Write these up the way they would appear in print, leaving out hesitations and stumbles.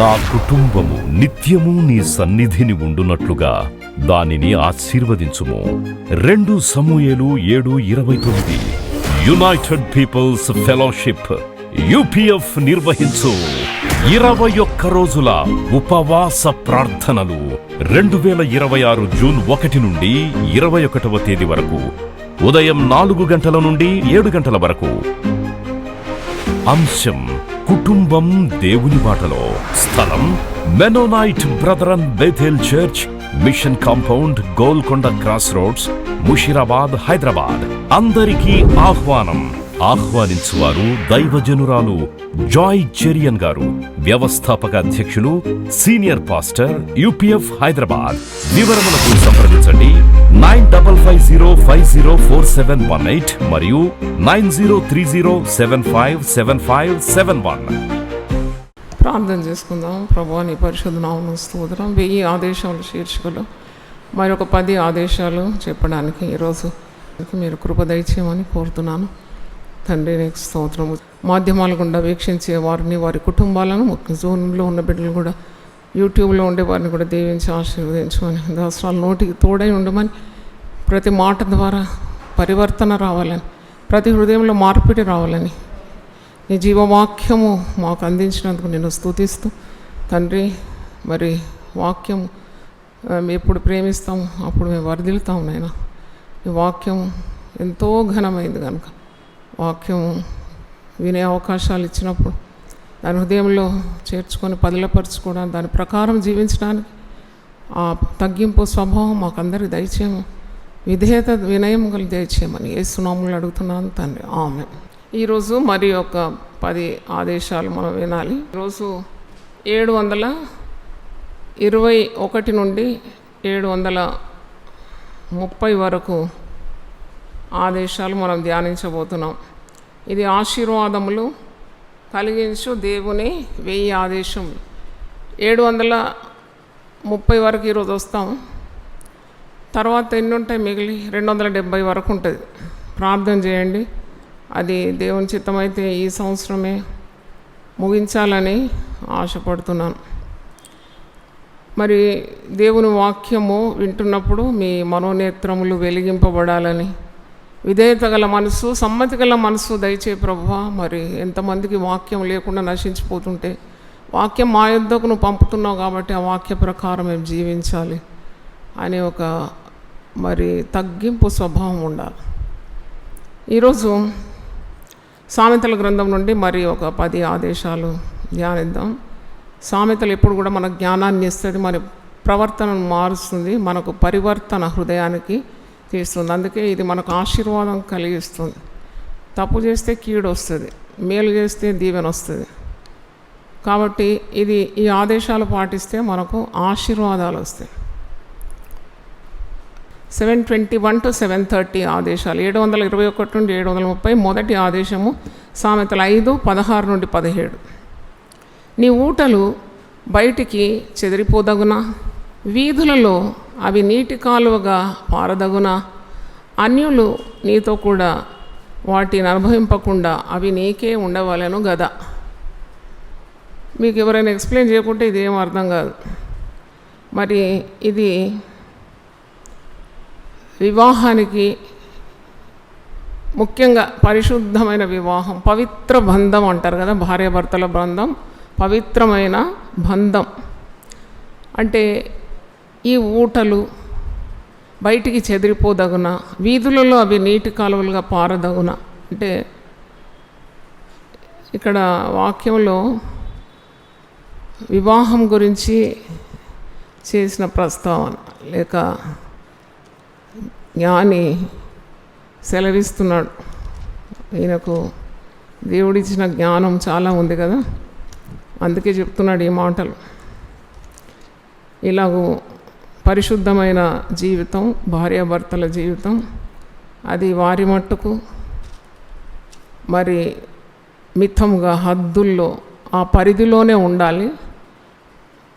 నా కుటుంబము నిత్యము నీ సన్నిధిని ఉండునట్లుగా దానిని ఆశీర్వదించుము. 2 సమూయేలు 7:29. యునైటెడ్ పీపుల్స్ ఫెలోషిప్ యూపీఎఫ్ నిర్వహించు 21 రోజుల ఉపవాస ప్రార్థనలు 2026 జూన్ 1 నుండి 21వ తేదీ వరకు ఉదయం 4 గంటల నుండి 7 గంటల వరకు. అంశం కుటుంబం దేవుని బాటలో. స్థలం Mennonite Brethren Bethel church, mission compound, Golconda cross roads, Musheerabad, Hyderabad. అందరికీ ఆహ్వానం. ఆహ్వానించువారు దైవజనురాలు జాయ్ చెరియన్ గారు, వ్యవస్థాపక అధ్యక్షులు, సీనియర్ పాస్టర్, యూపీఎఫ్ హైదరాబాద్. వివరములకు సంప్రదించండి 9550504718 మరియు 9030757571. ప్రార్థన చేసుకుందాం. ప్రభువా, నీ పరిశుద్ధ నామమునకు స్తోత్రం. 1000 ఆదేశాల శీర్షికలు మరొక 10 ఆదేశాలు చెప్పడానికి ఈరోజు మీరు కృప దయచేయమని కోరుతున్నాను. తండ్రి, నీకు స్తోత్రము. మాధ్యమాల గుండా వీక్షించే వారిని, వారి కుటుంబాలను, జూన్లో ఉన్న బిడ్డలు కూడా, యూట్యూబ్లో ఉండే వారిని కూడా దీవించి ఆశీర్వదించమని, దాసరాల నోటికి తోడై ఉండమని, ప్రతి మాట ద్వారా పరివర్తన రావాలని, ప్రతి హృదయంలో మార్పిడి రావాలని, నీ జీవవాక్యము మాకు అందించినందుకు నేను స్తుతిస్తూ తండ్రి, మరి వాక్యం మేము ఎప్పుడు ప్రేమిస్తాము అప్పుడు మేము వర్ధిల్తాము నాయన. ఈ వాక్యం ఎంతో ఘనమైంది కనుక వాక్యం వినే అవకాశాలు ఇచ్చినప్పుడు దాని హృదయంలో చేర్చుకొని పదిలపరచుకోవడానికి, దాని ప్రకారం జీవించడానికి ఆ తగ్గింపు స్వభావం మాకందరికి దయచేయము. విధేయత, వినయం కలిగి దయచేయమని యేసు నామములో అడుగుతున్నాను తండ్రి, ఆమేన్. ఈరోజు మరి ఒక 10 ఆదేశాలు మనం వినాలి. ఈరోజు 721 నుండి 730 వరకు ఆదేశాలు మనం ధ్యానించబోతున్నాం. ఇది ఆశీర్వాదములు కలిగించు దేవుని 1000 ఆదేశములు. 730 వరకు ఈరోజు వస్తాం. తర్వాత ఎన్ని ఉంటాయి మిగిలి? 270 వరకు ఉంటుంది. ప్రార్థన చేయండి. అది దేవుని చిత్తమైతే ఈ సంవత్సరమే ముగించాలని ఆశపడుతున్నాను. మరి దేవుని వాక్యము వింటున్నప్పుడు మీ మనోనేత్రములు వెలిగింపబడాలని, విధేయత గల మనసు, సమ్మతి గల మనసు దయచే ప్రభువా. మరి ఎంతమందికి వాక్యం లేకుండా నశించిపోతుంటే, వాక్యం మా యొద్దకు నువ్వు పంపుతున్నావు కాబట్టి ఆ వాక్య ప్రకారం మేము జీవించాలి అనే ఒక మరి తగ్గింపు స్వభావం ఉండాలి. ఈరోజు సామెతల గ్రంథం నుండి మరి ఒక 10 ఆదేశాలు ధ్యానిద్దాం. సామెతలు ఎప్పుడు కూడా మనకు జ్ఞానాన్ని ఇస్తుంది, మన ప్రవర్తనను మారుస్తుంది, మనకు పరివర్తన హృదయానికి తీస్తుంది. అందుకే ఇది మనకు ఆశీర్వాదం కలిగిస్తుంది. తప్పు చేస్తే కీడు వస్తుంది, మేలు చేస్తే దీవెన వస్తుంది. కాబట్టి ఈ ఆదేశాలు పాటిస్తే మనకు ఆశీర్వాదాలు వస్తాయి. 721 to 730 ఆదేశాలు. 721 నుండి 730. మొదటి ఆదేశము సామెతలు 5:16 నుండి 17. నీ ఊటలు బయటికి చెదిరిపోదగునా, వీధులలో అవి నీటి కాలువగా పారదగునా, అన్యులు నీతో కూడా వాటిని అనుభవింపకుండా అవి నీకే ఉండవలెను గదా. మీకు ఎవరైనా ఎక్స్ప్లెయిన్ చేయకుంటే ఇదేం అర్థం కాదు. మరి ఇది వివాహానికి ముఖ్యంగా పరిశుద్ధమైన వివాహం, పవిత్ర బంధం అంటారు కదా, భార్యాభర్తల బంధం పవిత్రమైన బంధం. అంటే ఈ ఊటలు బయటికి చెదిరిపోదగున, వీధులలో అవి నీటి కాలువలుగా పారదగున. అంటే ఇక్కడ వాక్యంలో వివాహం గురించి చేసిన ప్రస్తావన లేక జ్ఞాని సెలవిస్తున్నాడు. ఈయనకు దేవుడిచ్చిన జ్ఞానం చాలా ఉంది కదా, అందుకే చెప్తున్నాడు ఈ మాటలు. ఇలాగూ పరిశుద్ధమైన జీవితం, భార్యాభర్తల జీవితం, అది వారి మట్టుకు మరి మితంగా, హద్దుల్లో, ఆ పరిధిలోనే ఉండాలి.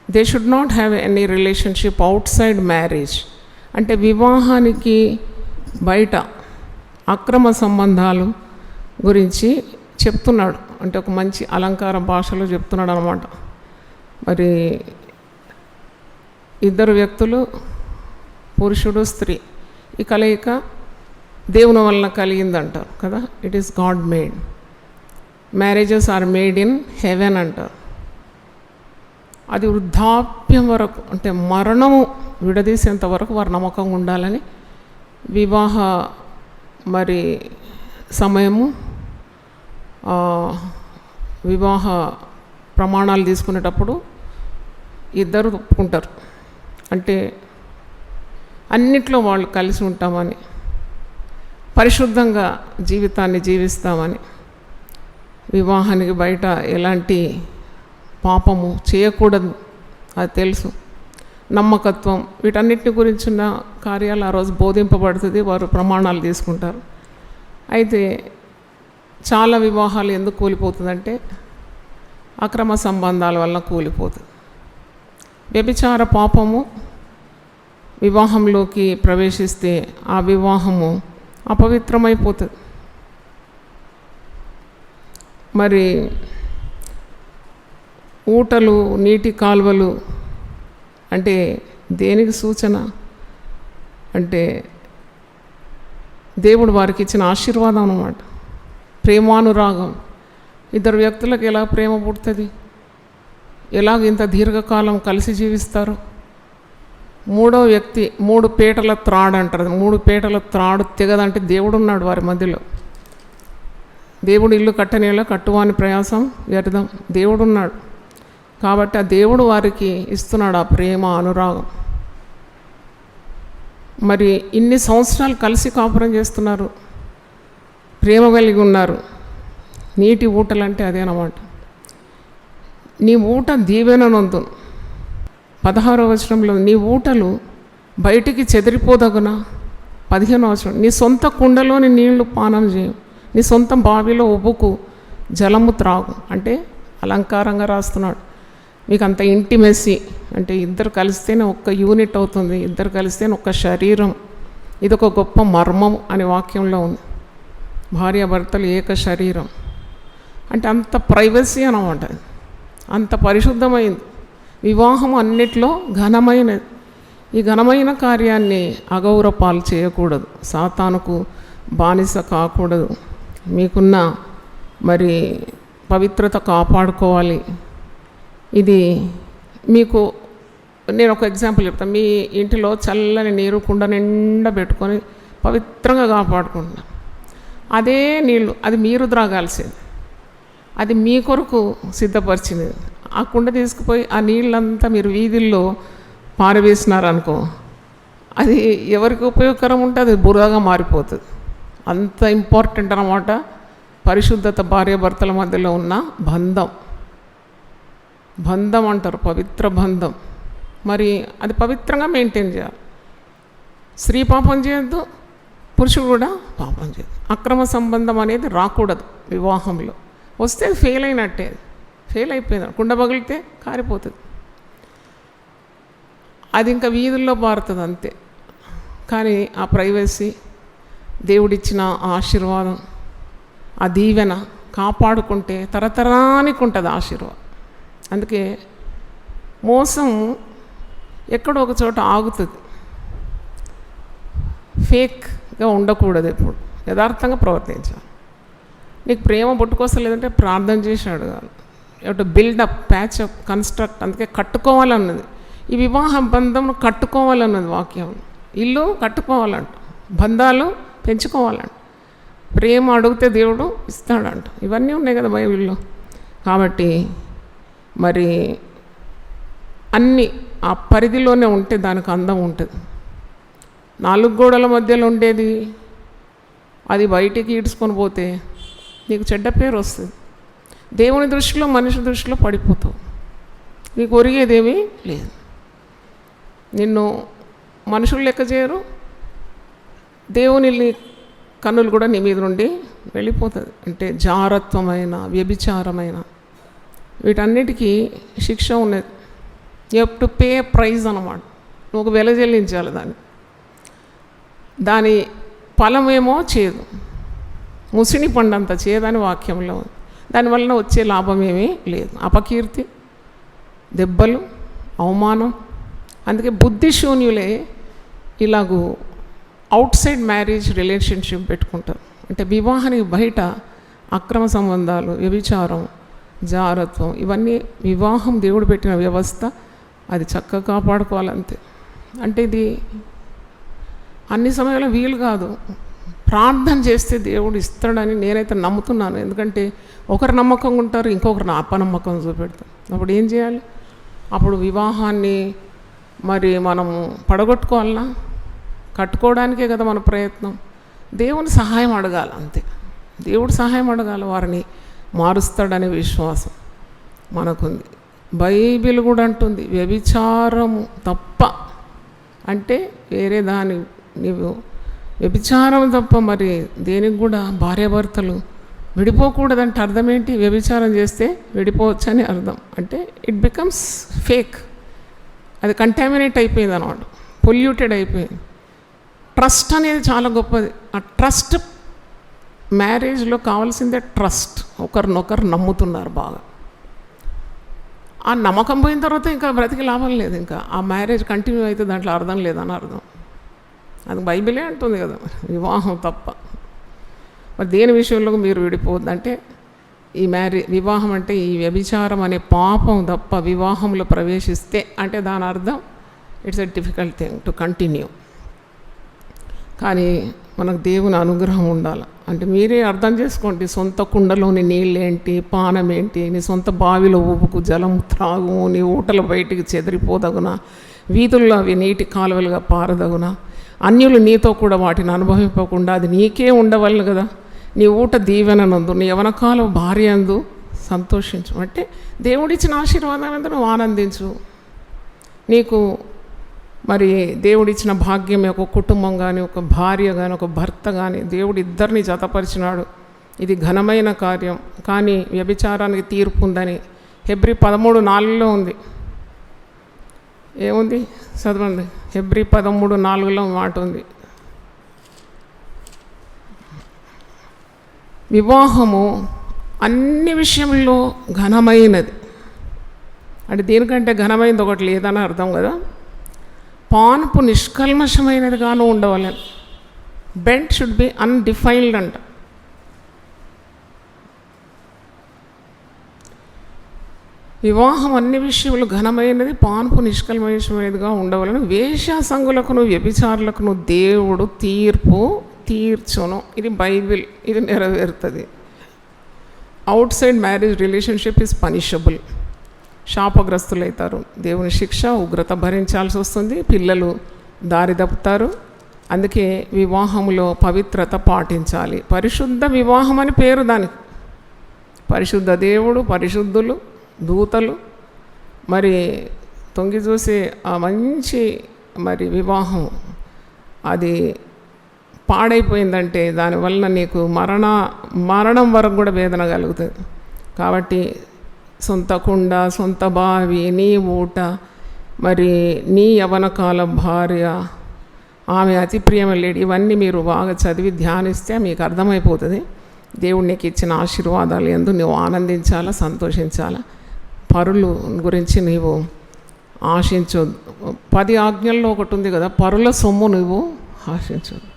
They should not have any relationship out side marriage. అంటే వివాహానికి బయట అక్రమ సంబంధాలు గురించి చెప్తున్నాడు. అంటే ఒక మంచి అలంకార భాషలో చెప్తున్నాడు అన్నమాట. మరి ఇద్దరు వ్యక్తులు, పురుషుడు స్త్రీ, ఈ కలయిక దేవుని వలన కలిగిందంటారు కదా. It is God made. Marriages are made in heaven అంటారు. అది వృద్ధాప్యం వరకు, అంటే మరణము విడదీసేంత వరకు వారు నమ్మకంగా ఉండాలని వివాహ మరి సమయము, వివాహ ప్రమాణాలు తీసుకునేటప్పుడు ఇద్దరు ఒప్పుకుంటారు. అంటే అన్నిట్లో వాళ్ళు కలిసి ఉంటామని, పరిశుద్ధంగా జీవితాన్ని జీవిస్తామని, వివాహానికి బయట ఎలాంటి పాపము చేయకూడదు అది తెలుసు, నమ్మకత్వం, వీటన్నిటిని గురించిన కార్యాలు ఆ రోజు బోధింపబడుతుంది. వారు ప్రమాణాలు తీసుకుంటారు. అయితే చాలా వివాహాలు ఎందుకు కూలిపోతుందంటే అక్రమ సంబంధాల వలన కూలిపోతుంది. వ్యభిచార పాపము వివాహంలోకి ప్రవేశిస్తే ఆ వివాహము అపవిత్రమైపోతుంది. మరి ఊటలు, నీటి కాలువలు అంటే దేనికి సూచన అంటే దేవుడు వారికి ఇచ్చిన ఆశీర్వాదం అన్నమాట. ప్రేమానురాగం. ఇద్దరు వ్యక్తులకు ఎలా ప్రేమ పుడుతుంది, ఎలాగ ఇంత దీర్ఘకాలం కలిసి జీవిస్తారు? మూడో వ్యక్తి 3 పీటల త్రాడు అంటారు. 3 పీటల త్రాడు తెగదంటే దేవుడు ఉన్నాడు వారి మధ్యలో. దేవుడు ఇల్లు కట్టనేలా కట్టువాని ప్రయాసం వ్యర్థం. దేవుడు ఉన్నాడు కాబట్టి ఆ దేవుడు వారికి ఇస్తున్నాడు ఆ ప్రేమ, అనురాగం. మరి ఇన్ని సంవత్సరాలు కలిసి కాపురం చేస్తున్నారు, ప్రేమ కలిగి ఉన్నారు. నీటి ఊటలంటే అదేనమాట. నీ ఊట దీవెననొందు. 16వ వచనంలో నీ ఊటలు బయటికి చెదిరిపోదగున. 15వ వచనం నీ సొంత కుండలోని నీళ్లు పానం చేయం, నీ సొంత బావిలో ఉబ్బుకు జలము త్రాగు. అంటే అలంకారంగా రాస్తున్నాడు. మీకు అంత ఇంటిమెసీ అంటే ఇద్దరు కలిస్తేనే ఒక్క యూనిట్ అవుతుంది, ఇద్దరు కలిస్తేనే ఒక్క శరీరం. ఇది ఒక గొప్ప మర్మం అని వాక్యంలో ఉంది. భార్యాభర్తలు ఏక శరీరం అంటే అంత ప్రైవసీ అన్నమాట. అంత పరిశుద్ధమైంది. వివాహం అన్నిట్లో ఘనమైనది. ఈ ఘనమైన కార్యాన్ని అగౌరపాలు చేయకూడదు, సాతానుకు బానిస కాకూడదు. మీకున్న మరి పవిత్రత కాపాడుకోవాలి. ఇది మీకు నేను ఒక ఎగ్జాంపుల్ చెప్తాను. మీ ఇంటిలో చల్లని నీరు కుండ నిండా పెట్టుకొని పవిత్రంగా కాపాడుకుంటున్నాను. అదే నీళ్ళు అది మీరు త్రాగాల్సింది, అది మీ కొరకు సిద్ధపరిచింది. ఆ కుండ తీసుకుపోయి ఆ నీళ్ళంతా మీరు వీధుల్లో పారవేసినారనుకో, అది ఎవరికి ఉపయోగకరం ఉంటే అది బురదగా మారిపోతుంది. అంత ఇంపార్టెంట్ అన్నమాట పరిశుద్ధత. భార్యాభర్తల మధ్యలో ఉన్న బంధం, బంధం అంటారు, పవిత్ర బంధం. మరి అది పవిత్రంగా మెయింటైన్ చేయాలి. స్త్రీ పాపం చేయొద్దు, పురుషుడు కూడా పాపం చేయదు. అక్రమ సంబంధం అనేది రాకూడదు వివాహంలో. వస్తే ఫెయిల్ అయినట్టే, ఫెయిల్ అయిపోయింది. కుండ పగిలితే కారిపోతుంది, అది ఇంకా వీధుల్లో పారుతుంది అంతే. కానీ ఆ ప్రైవసీ, దేవుడిచ్చిన ఆశీర్వాదం, ఆ దీవెన కాపాడుకుంటే తరతరానికి ఉంటుంది ఆశీర్వాదం. అందుకే మోసం ఎక్కడో ఒక చోట ఆగుతుంది. ఫేక్గా ఉండకూడదు, ఎప్పుడు యథార్థంగా ప్రవర్తించాలి. నీకు ప్రేమ పుట్టుకొస్తలేదంటే ప్రార్థన చేసి అడగాలి. To build up, patch up, construct. అందుకే కట్టుకోవాలన్నది. ఈ వివాహ బంధం కట్టుకోవాలన్నది వాక్యం. ఇల్లు కట్టుకోవాలంట, బంధాలు పెంచుకోవాలంట, ప్రేమ అడిగితే దేవుడు ఇస్తాడంట. ఇవన్నీ ఉన్నాయి కదా బైబిల్లో. కాబట్టి మరి అన్నీ ఆ పరిధిలోనే ఉంటే దానికి అందం ఉంటుంది. 4 గోడల మధ్యలో ఉండేది అది బయటికి ఈడ్చుకొని పోతే నీకు చెడ్డ పేరు వస్తుంది. దేవుని దృష్టిలో, మనిషి దృష్టిలో పడిపోతావు. నీకు ఒరిగేదేమీ లేదు. నిన్ను మనుషులు లెక్క చేయరు, దేవుని కన్నులు కూడా నీ మీద నుండి వెళ్ళిపోతుంది. అంటే జారత్వమైన, వ్యభిచారమైన వీటన్నిటికీ శిక్ష ఉన్నది. You have to pay prize అన్నమాట. నువ్వు వెల చెల్లించాలి దాన్ని. దాని ఫలమేమో చేదు, ముసిని పండంత చేదని వాక్యంలో ఉంది. దానివల్ల వచ్చే లాభం ఏమీ లేదు. అపకీర్తి, దెబ్బలు, అవమానం. అందుకే బుద్ధిశూన్యులే ఇలాగూ అవుట్ సైడ్ మ్యారేజ్ రిలేషన్షిప్ పెట్టుకుంటారు. అంటే వివాహానికి బయట అక్రమ సంబంధాలు, వ్యభిచారం, జారత్వం, ఇవన్నీ వివాహం దేవుడు పెట్టిన వ్యవస్థ, అది చక్కగా కాపాడుకోవాలంతే. అంటే ఇది అన్ని సమయంలో వీలు కాదు. ప్రార్థన చేస్తే దేవుడు ఇస్తాడని నేనైతే నమ్ముతున్నాను. ఎందుకంటే ఒకరు నమ్మకంగా ఉంటారు, ఇంకొకరు అపనమ్మకం చూపెడతారు. అప్పుడు ఏం చేయాలి? అప్పుడు వివాహాన్ని మరి మనము పడగొట్టుకోవాలన్నా? కట్టుకోవడానికే కదా మన ప్రయత్నం. దేవుని సహాయం అడగాలి అంతే. దేవుడు సహాయం అడగాలి, వారిని మారుస్తాడనే విశ్వాసం మనకుంది. బైబిల్ కూడా అంటుంది వ్యభిచారము తప్ప, అంటే వేరే దాని నీవు వ్యభిచారం తప్ప మరి దేనికి కూడా భార్యాభర్తలు విడిపోకూడదంటే అర్థం ఏంటి? వ్యభిచారం చేస్తే విడిపోవచ్చని అర్థం. అంటే ఇట్ బికమ్స్ ఫేక్, అది కంటామినేట్ అయిపోయింది అన్నమాట, పొల్యూటెడ్ అయిపోయింది. ట్రస్ట్ అనేది చాలా గొప్పది. ఆ ట్రస్ట్, మ్యారేజ్లో కావాల్సిందే ట్రస్ట్. ఒకరినొకరు నమ్ముతున్నారు బాగా. ఆ నమ్మకం పోయిన తర్వాత ఇంకా బ్రతికి లాభం లేదు. ఇంకా ఆ మ్యారేజ్ కంటిన్యూ అయితే దాంట్లో అర్థం లేదని అర్థం. అది బైబిలే అంటుంది కదా, వివాహం తప్ప. మరి దేని విషయంలో మీరు విడిపోవద్దు అంటే ఈ వివాహం అంటే ఈ వ్యభిచారం అనే పాపం తప్ప వివాహంలో ప్రవేశిస్తే అంటే దాని అర్థం it's a difficult thing to continue. కానీ మనకు దేవుని అనుగ్రహం ఉండాలి. అంటే మీరే అర్థం చేసుకోండి, సొంత కుండలోని నీళ్ళేంటి, పానం ఏంటి, నీ సొంత బావిలో ఊపుకు జలం త్రాగు, నీ ఊటల బయటికి చెదిరిపోదగునా, వీధుల్లో అవి నీటి కాలువలుగా పారదగునా, అన్యులు నీతో కూడా వాటిని అనుభవింపకుండా అది నీకే ఉండవలను కదా. నీ ఊట దీవెననందు, నీ యవనకాలం భార్య అందు సంతోషించు. అంటే దేవుడిచ్చిన ఆశీర్వాదాలంతా నువ్వు ఆనందించు. నీకు మరి దేవుడిచ్చిన భాగ్యం, ఒక కుటుంబం కానీ, ఒక భార్య కానీ, ఒక భర్త కానీ, దేవుడు ఇద్దరిని జతపరిచినాడు. ఇది ఘనమైన కార్యం. కానీ వ్యభిచారానికి తీర్పు ఉందని హెబ్రీ 13:4 ఉంది. ఏముంది చదవండి. హెబ్రీ 13:4 మాట ఉంది, వివాహము అన్ని విషయంలో ఘనమైనది. అంటే దీనికంటే ఘనమైనది ఒకటి లేదని అర్థం కదా. పాన్పు నిష్కల్మషమైనదిగాను ఉండవాలని. బెంట్ షుడ్ బి అన్డిఫైన్డ్ అంట. వివాహం అన్ని విషయంలో ఘనమైనది, పాన్పు నిష్కల్మషమైనదిగా ఉండవాలని. వేశ్యాసంగులకును వ్యభిచారులకును దేవుడు తీర్పు తీర్చును. ఇది బైబిల్, ఇది నెరవేరుతుంది. Outside marriage relationship is punishable. శాపగ్రస్తులవుతారు, దేవుని శిక్ష, ఉగ్రత భరించాల్సి వస్తుంది, పిల్లలు దారి తప్పుతారు. అందుకే వివాహంలో పవిత్రత పాటించాలి. పరిశుద్ధ వివాహం అని పేరు దానికి. పరిశుద్ధ దేవుడు, పరిశుద్ధులు, దూతలు మరి తొంగి చూసే ఆ మంచి మరి వివాహం అది పాడైపోయిందంటే దానివల్ల నీకు మరణం వరకు కూడా వేదన కలుగుతుంది. కాబట్టి సొంత కుండ, సొంత బావి, నీ ఊట, మరి నీ యవనకాల భార్య, ఆమె అతి ప్రియమలేడి, ఇవన్నీ మీరు బాగా చదివి ధ్యానిస్తే మీకు అర్థమైపోతుంది. దేవుడు నీకు ఇచ్చిన ఆశీర్వాదాలు ఎందు నువ్వు ఆనందించాలా, సంతోషించాలా. పరులు గురించి నీవు ఆశించొద్దు. 10 ఆజ్ఞల్లో ఒకటి ఉంది కదా, పరుల సొమ్ము నువ్వు ఆశించొద్దు.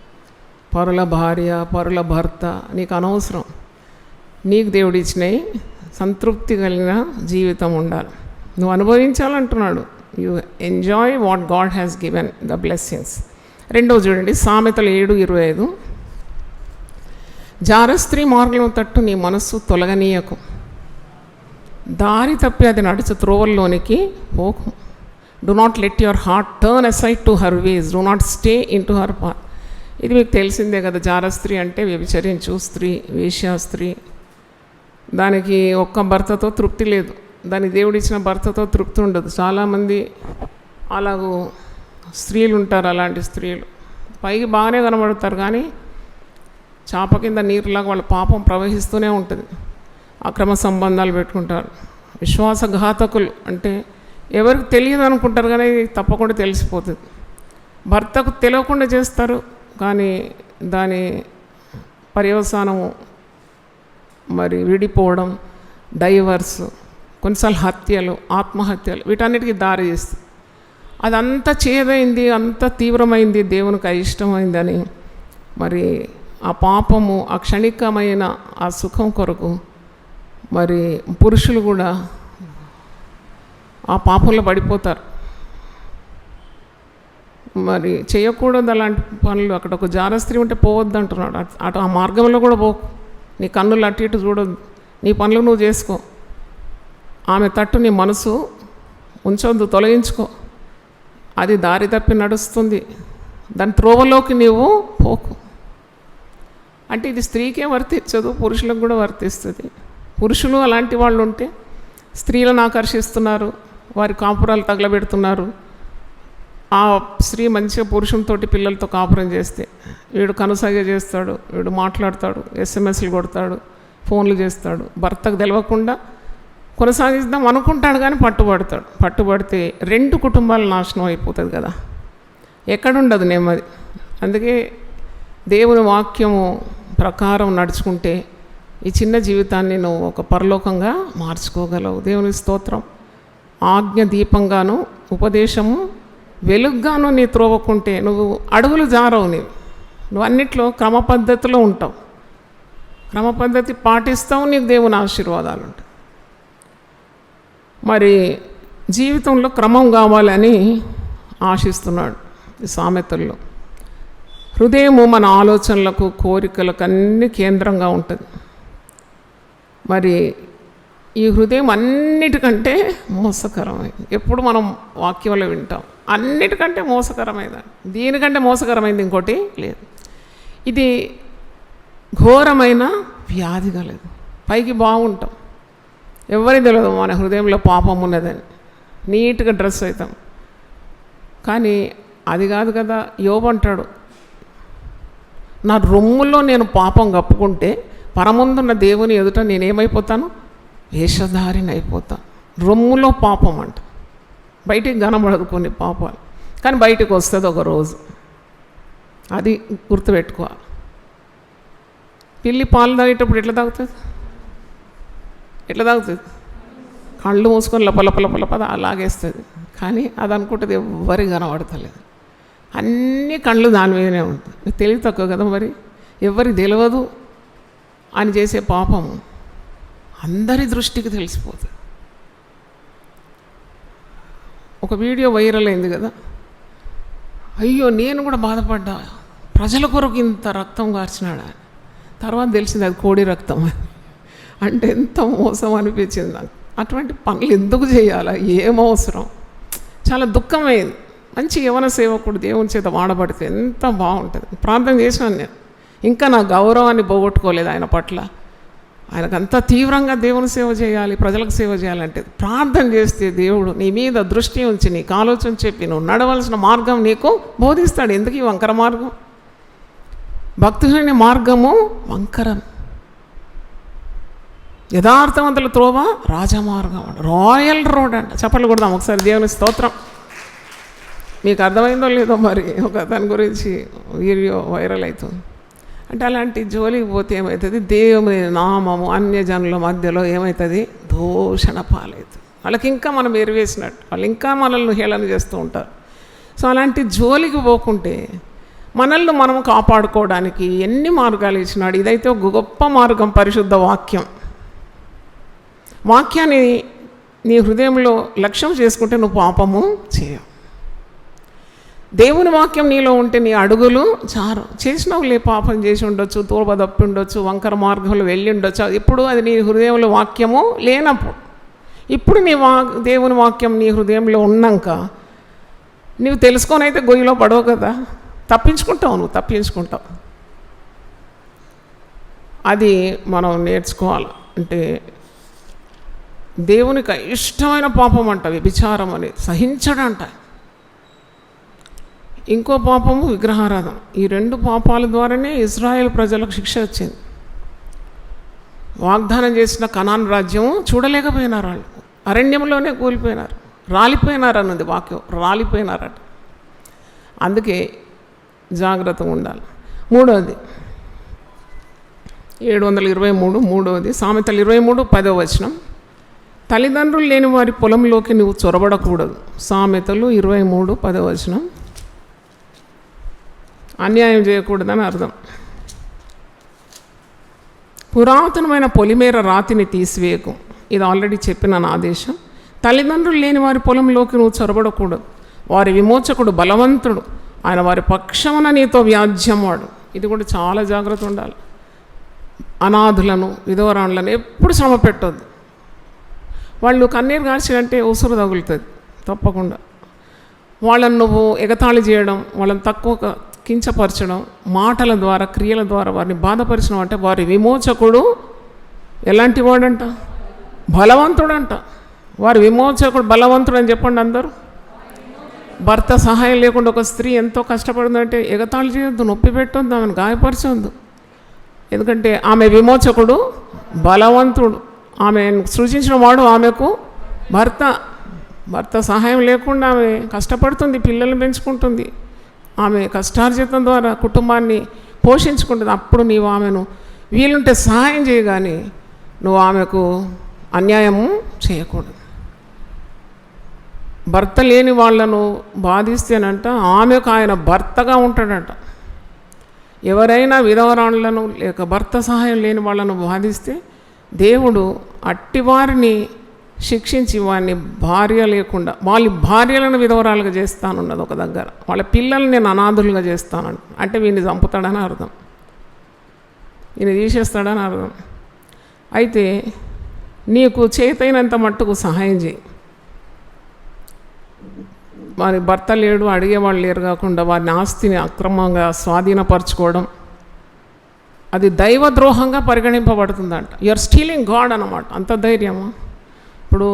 పరుల భార్య, పరుల భర్త నీకు అనవసరం. నీకు దేవుడు ఇచ్చినవి సంతృప్తి కలిగిన జీవితం ఉండాలి, నువ్వు అనుభవించాలంటున్నాడు. You enjoy what God has given the blessings. రెండోది చూడండి, సామెతలు 7:25. జారస్త్రీ మార్గం తట్టు నీ మనస్సు తొలగనీయకు, దారి తప్పి అది నడుచు త్రోవల్లోనికి పోకు. Do not let your heart turn aside to her ways, do not stay into her path. ఇది మీకు తెలిసిందే కదా. జారస్త్రీ అంటే వ్యభిచరించు స్త్రీ, వేశ్యా స్త్రీ. దానికి ఒక్క భర్తతో తృప్తి లేదు, దానికి దేవుడిచ్చిన భర్తతో తృప్తి ఉండదు. చాలామంది అలాగూ స్త్రీలు ఉంటారు. అలాంటి స్త్రీలు పైకి బాగానే కనబడతారు, కానీ చాప కింద నీరులాగా వాళ్ళ పాపం ప్రవహిస్తూనే ఉంటుంది. అక్రమ సంబంధాలు పెట్టుకుంటారు. విశ్వాసఘాతకులు అంటే ఎవరికి తెలియదు అనుకుంటారు, కానీ తప్పకుండా తెలిసిపోతుంది. భర్తకు తెలియకుండా చేస్తారు, కానీ దాని పర్యవసానము మరి విడిపోవడం, డైవర్స్, కొన్నిసార్లు హత్యలు, ఆత్మహత్యలు, వీటన్నిటికీ దారి చేస్తుంది. అదంతా చేదైంది, అంత తీవ్రమైంది, దేవునికి అయిష్టమైందని మరి ఆ పాపము, ఆ క్షణికమైన ఆ సుఖం కొరకు మరి పురుషులు కూడా ఆ పాపంలో పడిపోతారు. మరి చేయకూడదు అలాంటి పనులు. అక్కడ ఒక జారస్త్రీ ఉంటే పోవద్దు అంటున్నాడు. అటు ఆ మార్గంలో కూడా పోకు, నీ కన్నులు అటు ఇటు చూడొద్దు, నీ పనులు నువ్వు చేసుకో. ఆమె తట్టు నీ మనసు ఉంచొద్దు, తొలగించుకో. అది దారి తప్పి నడుస్తుంది, దాని త్రోవలోకి నీవు పోకు. అంటే ఇది స్త్రీకే వర్తించదు, పురుషులకు కూడా వర్తిస్తుంది. పురుషులు అలాంటి వాళ్ళు ఉంటే స్త్రీలను ఆకర్షిస్తున్నారు, వారి కాపురాలు తగలబెడుతున్నారు. ఆ స్త్రీ మంచిగా పురుషునితోటి పిల్లలతో కాపురం చేస్తే వీడు కనుసైగ చేస్తాడు, వీడు మాట్లాడతాడు, ఎస్ఎంఎస్లు కొడతాడు, ఫోన్లు చేస్తాడు. భర్తకు తెలవకుండా కొనసాగిద్దాం అనుకుంటాడు, కానీ పట్టుబడతాడు. పట్టుబడితే 2 కుటుంబాలు నాశనం అయిపోతుంది కదా, ఎక్కడుండదు నెమ్మది. అందుకే దేవుని వాక్యము ప్రకారం నడుచుకుంటే ఈ చిన్న జీవితాన్ని నువ్వు ఒక పరలోకంగా మార్చుకోగలవు. దేవుని స్తోత్రం. ఆజ్ఞ దీపంగాను, ఉపదేశము వెలుగ్గాను నీ త్రోవకుంటే నువ్వు అడుగులు జారవు. నువ్వు అన్నిట్లో క్రమ పద్ధతిలో ఉంటావు, క్రమ పద్ధతి పాటిస్తావు, నీకు దేవుని ఆశీర్వాదాలు ఉంటాయి. మరి జీవితంలో క్రమం కావాలని ఆశిస్తున్నాడు ఈ సామెతల్లో. హృదయము మన ఆలోచనలకు, కోరికలకు అన్ని కేంద్రంగా ఉంటుంది. మరి ఈ హృదయం అన్నిటికంటే మోసకరమైంది. ఎప్పుడు మనం వాక్యంలో వింటాం, అన్నిటికంటే మోసకరమైంది. దీనికంటే మోసకరమైంది ఇంకోటి లేదు. ఇది ఘోరమైన వ్యాధి కలదు. పైకి బాగుంటాం, ఎవరికి తెలియదు మన హృదయంలో పాపం ఉన్నదని, నీట్గా డ్రెస్ అవుతాం. కానీ అది కాదు కదా. యోబు అంటాడు, నా రొమ్ములో నేను పాపం కప్పుకుంటే పరముందున్న దేవుని ఎదుట నేనేమైపోతాను, వేషధారిని అయిపోతాను. రొమ్ములో పాపం అంట. బయటికి కనబడదు కొన్ని పాపాలు, కానీ బయటికి వస్తుంది ఒక రోజు. అది గుర్తుపెట్టుకోవాలి. పిల్లి పాలు తాగేటప్పుడు ఎట్లా తాగుతుంది, ఎట్లా తాగుతుంది? కళ్ళు మూసుకొని లపలపలపలపద అలాగేస్తుంది. కానీ అది అనుకుంటుంది ఎవరికి కనబడతలేదు. అన్ని కళ్ళు దాని మీదనే ఉంటుంది. తెలివి తక్కువ కదా మరి, ఎవరికి తెలియదు అని చేసే పాపము అందరి దృష్టికి తెలిసిపోతుంది. ఒక వీడియో వైరల్ అయింది కదా, అయ్యో నేను కూడా బాధపడ్డా, ప్రజల కొరకు ఇంత రక్తం కార్చినాడా. తర్వాత తెలిసింది అది కోడి రక్తం అని. అంటే ఎంత మోసం అనిపించింది నాకు. అటువంటి పనులు ఎందుకు చేయాలా, ఏమవసరం? చాలా దుఃఖమైంది. మంచి యవన సేవకుడు దేవుని చేత వాడబడితే ఎంత బాగుంటుంది. ప్రార్థన చేసినాను నేను, ఇంకా నా గౌరవాన్ని పోగొట్టుకోలేదు ఆయన పట్ల. ఆయనకు అంత తీవ్రంగా దేవుని సేవ చేయాలి, ప్రజలకు సేవ చేయాలంటే ప్రార్థన చేస్తే దేవుడు నీ మీద దృష్టి ఉంచి నీకు ఆలోచన చెప్పి నువ్వు నడవలసిన మార్గం నీకు బోధిస్తాడు. ఎందుకు ఈ వంకర మార్గం? భక్తుని మార్గము వంకరం, యథార్థవంతుల త్రోవ రాజమార్గం అంట, రాయల్ రోడ్ అంట. చెప్పలు కొడదాం ఒకసారి దేవుని స్తోత్రం. మీకు అర్థమైందో లేదో మరి, ఒక దాని గురించి వీడియో వైరల్ అవుతుంది. అంటే అలాంటి జోలికి పోతే ఏమవుతుంది, దేవుని నామము అన్యజనుల మధ్యలో ఏమవుతుంది, దూషణ పాలవుతుంది. వాళ్ళకి ఇంకా మనం ఎరివేసినట్టు, వాళ్ళు ఇంకా మనల్ని హేళన చేస్తూ ఉంటారు. సో అలాంటి జోలికి పోకుంటే మనల్ని మనం కాపాడుకోవడానికి ఎన్ని మార్గాలు ఇచ్చినాడు. ఇదైతే ఒక గొప్ప మార్గం, పరిశుద్ధ వాక్యం. వాక్యాన్ని నీ హృదయంలో లక్ష్యం చేసుకుంటే నువ్వు పాపము చేయవు. దేవుని వాక్యం నీలో ఉంటే నీ అడుగులు చారు. చేసినవులే, పాపం చేసి ఉండొచ్చు, తోబ తప్పి ఉండొచ్చు, వంకర మార్గంలో వెళ్ళి ఉండొచ్చు. ఇప్పుడు అది నీ హృదయంలో వాక్యము లేనప్పుడు. ఇప్పుడు నీ దేవుని వాక్యం నీ హృదయంలో ఉన్నాక నువ్వు తెలుసుకొని అయితే గొయ్యిలో పడవు కదా, తప్పించుకుంటావు, నువ్వు తప్పించుకుంటావు. అది మనం నేర్చుకోవాలి. అంటే దేవునికి ఇష్టమైన పాపం అంట వ్యభిచారం అని, సహించడంట. ఇంకో పాపము విగ్రహారాధన. ఈ 2 పాపాల ద్వారానే ఇజ్రాయేల్ ప్రజలకు శిక్ష వచ్చింది. వాగ్దానం చేసిన కనాన్ రాజ్యం చూడలేకపోయినారు. వాళ్ళు అరణ్యంలోనే కూలిపోయినారు, రాలిపోయినారు అన్నది వాక్యం, రాలిపోయినారట. అందుకే జాగ్రత్తగా ఉండాలి. 3వది 723, 3వది సామెతలు 23, 10వ వచనం. తల్లిదండ్రులు లేని వారి పొలంలోకి నువ్వు చొరబడకూడదు. సామెతలు 23:10. అన్యాయం చేయకూడదని అర్థం. పురాతనమైన పొలిమేర రాతిని తీసివేయకు. ఇది ఆల్రెడీ చెప్పిన నా ఆదేశం. తల్లిదండ్రులు లేని వారి పొలంలోకి నువ్వు చొరబడకూడదు. వారి విమోచకుడు బలవంతుడు, ఆయన వారి పక్షమున నీతో వ్యాజ్యమాడు. ఇది కూడా చాలా జాగ్రత్త ఉండాలి. అనాథులను, విధవరాండ్లను ఎప్పుడు శ్రమ పెట్టొద్దు. వాళ్ళు కన్నీరు గార్చినంటే ఉసురు తగులుతుంది తప్పకుండా. వాళ్ళని నువ్వు ఎగతాళి చేయడం, వాళ్ళని తక్కువ కించపరచడం, మాటల ద్వారా, క్రియల ద్వారా వారిని బాధపరచడం అంటే వారి విమోచకుడు ఎలాంటి వాడంట? బలవంతుడంట. వారి విమోచకుడు బలవంతుడు అని చెప్పండి అందరూ. భర్త సహాయం లేకుండా ఒక స్త్రీ ఎంతో కష్టపడుతుందంటే ఎగతాళి చేయొద్దు, నొప్పి పెట్టొద్దు, ఆమెను గాయపరచొద్దు. ఎందుకంటే ఆమె విమోచకుడు బలవంతుడు. ఆమె సృజించిన వాడు ఆమెకు భర్త సహాయం లేకుండా ఆమె కష్టపడుతుంది, పిల్లల్ని పెంచుకుంటుంది, ఆమె కష్టార్జితం ద్వారా కుటుంబాన్ని పోషించుకుంటుంది. అప్పుడు నీవు ఆమెను వీలుంటే సహాయం చేయగాని నువ్వు ఆమెకు అన్యాయము చేయకూడదు. భర్త లేని వాళ్ళను బాధిస్తేనంట ఆమెకు ఆయన భర్తగా ఉంటాడట. ఎవరైనా విధవరాళ్లను లేక భర్త సహాయం లేని వాళ్ళను బాధిస్తే దేవుడు అట్టివారిని శిక్షించి వారిని భార్య లేకుండా వాళ్ళ భార్యలను విధవరాలుగా చేస్తానున్నది ఒక దగ్గర. వాళ్ళ పిల్లల్ని నేను అనాథులుగా చేస్తానంట. అంటే వీడిని చంపుతాడని అర్థం, ఈయన తీసేస్తాడని అర్థం. అయితే నీకు చేతైనంత మట్టుకు సహాయం చేయి. వారి భర్త లేడు, అడిగేవాళ్ళు లేరు కాకుండా వారిని ఆస్తిని అక్రమంగా స్వాధీనపరచుకోవడం అది దైవద్రోహంగా పరిగణింపబడుతుందంట. యూఆర్ స్టీలింగ్ గాడ్ అన్నమాట. అంత ధైర్యమా? ఇప్పుడు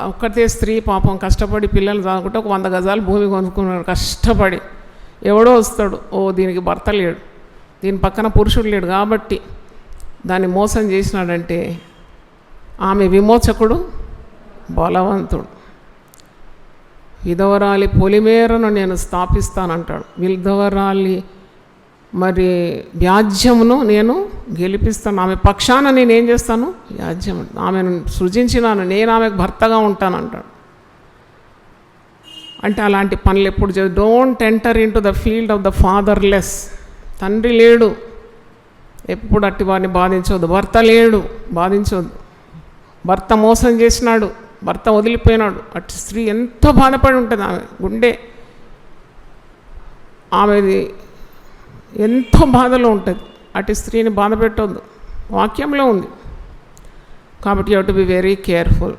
ఒక్కతే స్త్రీ పాపం కష్టపడి పిల్లలు చదువుకుంటే ఒక 100 గజాలు భూమి కొనుక్కున్నాడు కష్టపడి. ఎవడో వస్తాడు, దీనికి భర్త లేడు, దీని పక్కన పురుషుడు లేడు కాబట్టి దాన్ని మోసం చేసినాడంటే ఆమె విమోచకుడు బలవంతుడు. విధవరాలి పొలిమేరను నేను స్థాపిస్తానంటాడు. విధవరాలి మరి వ్యాజ్యమును నేను గెలిపిస్తాను. ఆమె పక్షాన నేనేం చేస్తాను? వ్యాజ్యం. ఆమెను సృజించినాను, నేను ఆమెకు భర్తగా ఉంటానంటాడు. అంటే అలాంటి పనులు ఎప్పుడు చేయ. Don't enter in to the field of the fatherless. తండ్రి లేడు, ఎప్పుడు అట్టి వారిని బాధించవద్దు. భర్త లేడు, బాధించవద్దు. భర్త మోసం చేసినాడు, భర్త వదిలిపోయినాడు, అటు స్త్రీ ఎంతో బాధపడి ఉంటుంది. ఆమె గుండె ఆమెది ఎంతో బాధలో ఉంటుంది. అటు స్త్రీని బాధ పెట్టవద్దు, వాక్యంలో ఉంది. కాబట్టి you have to be very careful.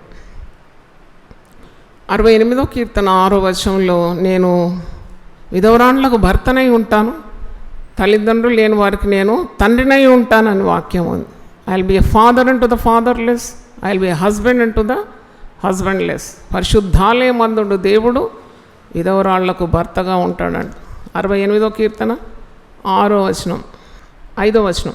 68వ కీర్తన 6వ వచనంలో నేను విధవరాండ్లకు భర్తనై ఉంటాను, తల్లిదండ్రులు లేని వారికి నేను తండ్రినై ఉంటానని వాక్యం ఉంది. I will be a father and to the fatherless, I will be a husband and to the husbandless. పరిశుద్ధాలయమందుండు దేవుడు విధవరాళ్లకు భర్తగా ఉంటాడంట. 68వ కీర్తన 6వ వచనం 5వ వచనం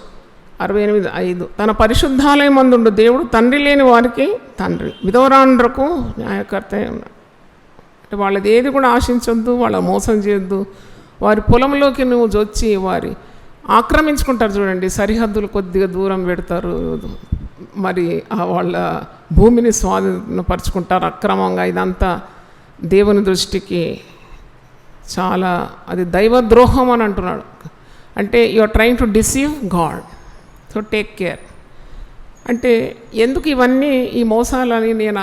68:5. తన పరిశుద్ధాలయమందుండు దేవుడు తండ్రి లేని వారికి తండ్రి, విధవరాండ్రకు న్యాయకర్త ఉన్నాడు. అంటే వాళ్ళది ఏది కూడా ఆశించొద్దు, వాళ్ళ మోసం చేయొద్దు. వారి పొలంలోకి నువ్వు జొచ్చి వారి ఆక్రమించుకుంటారు చూడండి, సరిహద్దులు కొద్దిగా దూరం పెడతారు, మరి వాళ్ళ భూమిని స్వాధీనపరుచుకుంటారు అక్రమంగా. ఇదంతా దేవుని దృష్టికి చాలా అది దైవద్రోహం అని అంటున్నాడు. అంటే you are trying to deceive God, so take care. అంటే ఎందుకు ఇవన్నీ ఈ మోసాలని నేను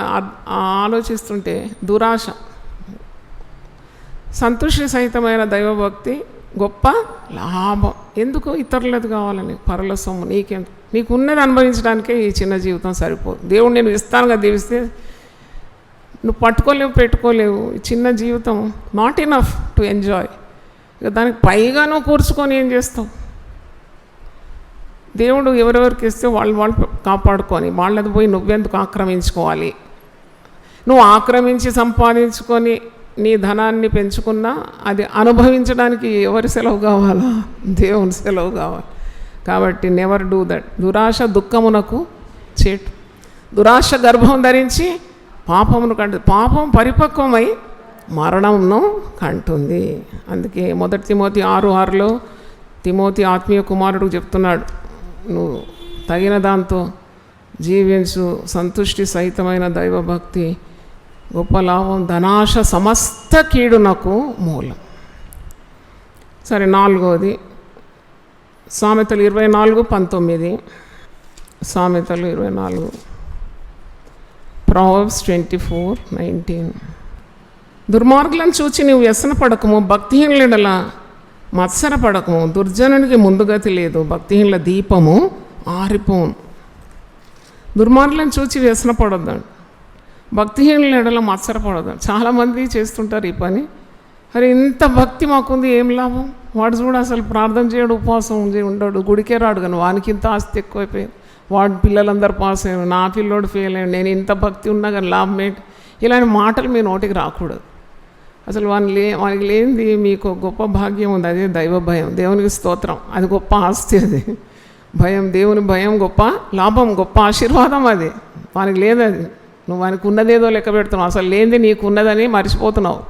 ఆలోచిస్తుంటే, దురాశ, సంతృష్టి సహితమైన దైవభక్తి గొప్ప లాభం. ఎందుకు ఇతరులది కావాలని? పరుల సొమ్ము నీకు ఉన్నది అనుభవించడానికే ఈ చిన్న జీవితం సరిపోదు. దేవుడు నేను ఇస్తానుగా దీవిస్తే నువ్వు పట్టుకోలేవు, పెట్టుకోలేవు. ఈ చిన్న జీవితం నాట్ ఇనఫ్ టు ఎంజాయ్. ఇక దానికి పైగా నువ్వు కూర్చుకొని ఏం చేస్తావు? దేవుడు ఎవరెవరికి ఇస్తే వాళ్ళు కాపాడుకొని వాళ్ళది పోయి నువ్వెందుకు ఆక్రమించుకోవాలి? నువ్వు ఆక్రమించి సంపాదించుకొని నీ ధనాన్ని పెంచుకున్నా అది అనుభవించడానికి ఎవరి సెలవు కావాలా? దేవుని సెలవు కావాలి. కాబట్టి నెవర్ డూ దట్. దురాశ దుఃఖమునకు చేటు. దురాశ గర్భం ధరించి పాపమును కంటుంది. పాపం పరిపక్వమై మరణమును కంటుంది. అందుకే 1 తిమోతి 6:6లో తిమోతి ఆత్మీయ కుమారుడు చెప్తున్నాడు, నువ్వు తగిన దాంతో జీవించు సంతుష్టి సహితమైన దైవభక్తి గొప్ప లాభం, ధనాశ సమస్త కీడునకు మూలం. సరే, 4వది సామెతలు 24:19. సామెతలు 24, Proverbs 24:19. దుర్మార్గులను చూచి నీవు వ్యసన పడకము, భక్తిహీనుల మత్సర పడకము. దుర్జనునికి ముందుగతి లేదు, భక్తిహీనుల దీపము ఆరిపోను. దుర్మార్గులను చూచి వ్యసన పడొద్దండి, భక్తిహీనుల ఎడల మత్సర పడొద్దండి. చాలామంది చేస్తుంటారు ఈ పని. అరే ఇంత భక్తి మాకుంది, ఏం లాభం? వాడు చూడు అసలు ప్రార్థన చేయడు, ఉపవాసం ఉండడు, గుడికే రాడు, కానీ వానికి ఇంత ఆస్తి ఎక్కువైపోయింది, వాడి పిల్లలందరూ పాస్ అయ్యారు, నా పిల్లోడు ఫెయిల్ అయ్యాడు, నేను ఇంత భక్తి ఉన్నా కానీ లాభం ఏంటి? ఇలాంటి మాటలు మీ నోటికి రాకూడదు. అసలు వానికి లేనిది మీకు గొప్ప భాగ్యం ఉంది, అదే దైవ భయం. దేవునికి స్తోత్రం, అది గొప్ప ఆస్తి. అది భయం, దేవుని భయం గొప్ప లాభం, గొప్ప ఆశీర్వాదం. అది వానికి లేదు. అది నువ్వు వానికి ఉన్నదేదో లెక్క పెడుతున్నావు, అసలు లేనిది నీకు ఉన్నదని మర్చిపోతున్నావు.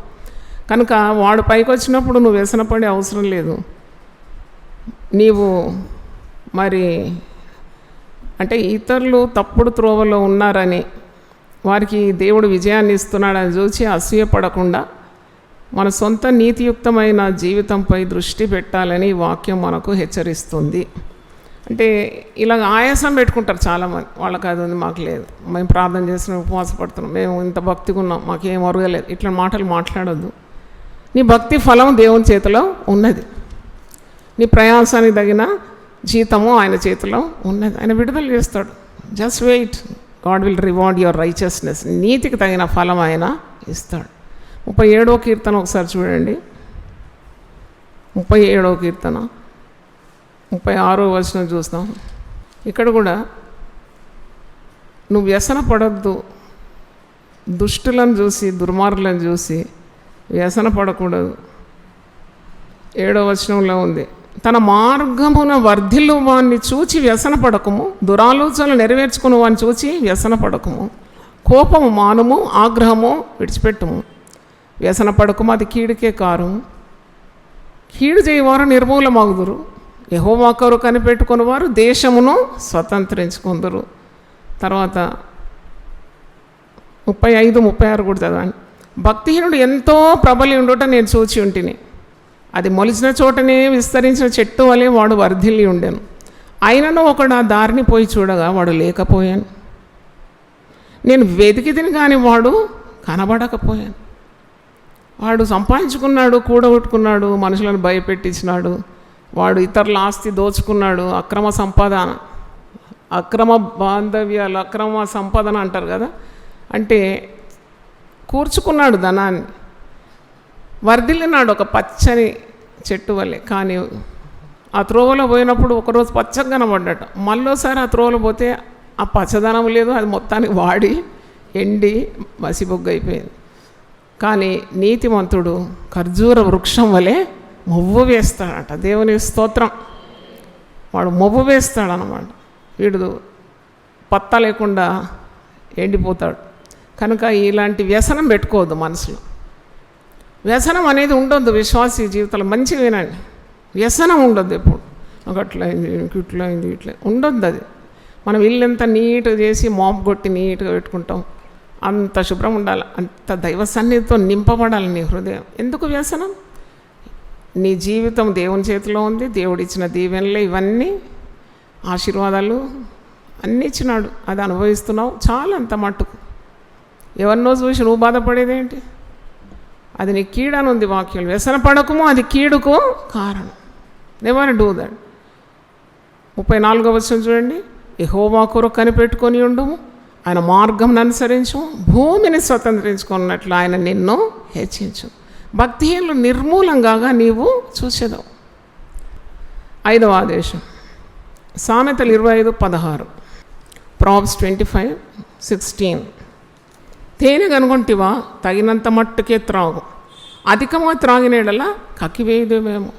కనుక వాడు పైకి వచ్చినప్పుడు నువ్వు వ్యసనపడే అవసరం లేదు. నీవు మరి అంటే ఇతరులు తప్పుడు త్రోవలో ఉన్నారని, వారికి దేవుడు విజయాన్ని ఇస్తున్నాడని చూసి అసూయపడకుండా మన సొంత నీతియుక్తమైన జీవితంపై దృష్టి పెట్టాలని ఈ వాక్యం మనకు హెచ్చరిస్తుంది. అంటే ఇలా ఆయాసం పెట్టుకుంటారు చాలామంది, వాళ్ళకి అది ఉంది మాకు లేదు, మేము ప్రార్థన చేస్తున్నాం, ఉపవాసపడుతున్నాం, మేము ఇంత భక్తిగా ఉన్నాం, మాకేం ఒరగలేదు, ఇట్లా మాటలు మాట్లాడొద్దు. నీ భక్తి ఫలం దేవుని చేతిలో ఉన్నది, నీ ప్రయాసానికి తగిన జీతము ఆయన చేతిలో ఉన్నది, ఆయన విడుదల చేస్తాడు. Just wait, God will reward your righteousness. నీతికి తగిన ఫలం ఆయన ఇస్తాడు. 37వ కీర్తన ఒకసారి చూడండి. 37వ కీర్తన 36వ వచనం చూస్తాం. ఇక్కడ కూడా నువ్వు వ్యసన పడద్దు, దుష్టులను చూసి దుర్మార్గులను చూసి వ్యసన పడకూడదు. 7వ వచనంలో ఉంది, తన మార్గమున వర్ధిల్లు వాన్ని చూచి వ్యసన పడకము, దురాలోచనలు నెరవేర్చుకుని వాడిని చూచి వ్యసన పడకము. కోపము మానుము, ఆగ్రహము విడిచిపెట్టుము. వ్యసన పడకము, అది కీడుకే కారు. కీడు చేయవారు నిర్మూలమగుదురు, యెహోవా కొరకు కనిపెట్టుకుని వారు దేశమును స్వతంత్రించుకుందరు. తర్వాత 35, 36 కూడా చదవండి. భక్తిహీనుడు ఎంతో ప్రబలి ఉండుట నేను చూచి ఉంటిని, అది మొలిచిన చోటనే విస్తరించిన చెట్టు వలె వాడు వర్ధిల్లి ఉండెను. అయినను ఒకడు ఆ దారిని పోయి చూడగా వాడు లేకపోయాను, నేను వెతికితిని కానీ వాడు కనబడకపోయాను. వాడు సంపాదించుకున్నాడు, కూడగొట్టుకున్నాడు, మనుషులను భయపెట్టించినాడు, వాడు ఇతరుల ఆస్తి దోచుకున్నాడు, అక్రమ సంపాదన, అక్రమ బాంధవ్యాలు, అక్రమ సంపాదన అంటారు కదా, అంటే కూర్చుకున్నాడు ధనాన్ని, వర్ధిల్లినాడు ఒక పచ్చని చెట్టు వల్లే. కానీ ఆ త్రోవలో పోయినప్పుడు ఒకరోజు పచ్చగా కనబడ్డట, మళ్ళోసారి ఆ త్రోవలో పోతే ఆ పచ్చదనం లేదు, అది మొత్తానికి వాడి ఎండి మసిబొగ్గు అయిపోయింది. కానీ నీతిమంతుడు ఖర్జూర వృక్షం వలె మొవ్వు వేస్తాడట. దేవుని స్తోత్రం, వాడు మొవ్వు వేస్తాడనమాట. వీడు పత్తా లేకుండా ఎండిపోతాడు. కనుక ఇలాంటి వ్యసనం పెట్టుకోవద్దు మనసులో. వ్యసనం అనేది ఉండొద్దు విశ్వాసీ జీవితంలో. మంచిగా వినండి, వ్యసనం ఉండొద్దు ఎప్పుడు. నాకు అట్లయింది, ఇట్లయింది, ఇట్లా ఉండొద్దు. అది మనం ఇల్లంతా నీట్గా చేసి మాప్ కొట్టి నీట్గా పెట్టుకుంటాం, అంత శుభ్రం ఉండాలి, అంత దైవ సన్నిధితో నింపబడాలి నీ హృదయం. ఎందుకు వ్యసనం? నీ జీవితం దేవుని చేతిలో ఉంది, దేవుడిచ్చిన దీవెనలే ఇవన్నీ, ఆశీర్వాదాలు అన్నీ ఇచ్చినాడు, అది అనుభవిస్తున్నావు చాలా. అంత మట్టుకు ఎవరినో చూసి నువ్వు బాధపడేదేంటి? అది నీ కీడని ఉంది వాక్యం. వ్యసన పడకము, అది కీడుకు కారణం. Never do that. 34వ వచనం చూడండి. యెహోవా కొరకు కనిపెట్టుకొని ఉండుము, ఆయన మార్గం అనుసరించు, భూమిని స్వతంత్రించుకున్నట్లు ఆయన నిన్ను హెచ్చించు. భక్తిహీనులు నిర్మూలంగా నీవు చూసేదావు. 5వ ఆదేశం సామెతలు 25:16, Proverbs 25:16. తేనె కనుగొంటివా, తగినంత మట్టుకే త్రాగు, అధికంగా త్రాగినేడలా కక్కివేయుదేమో.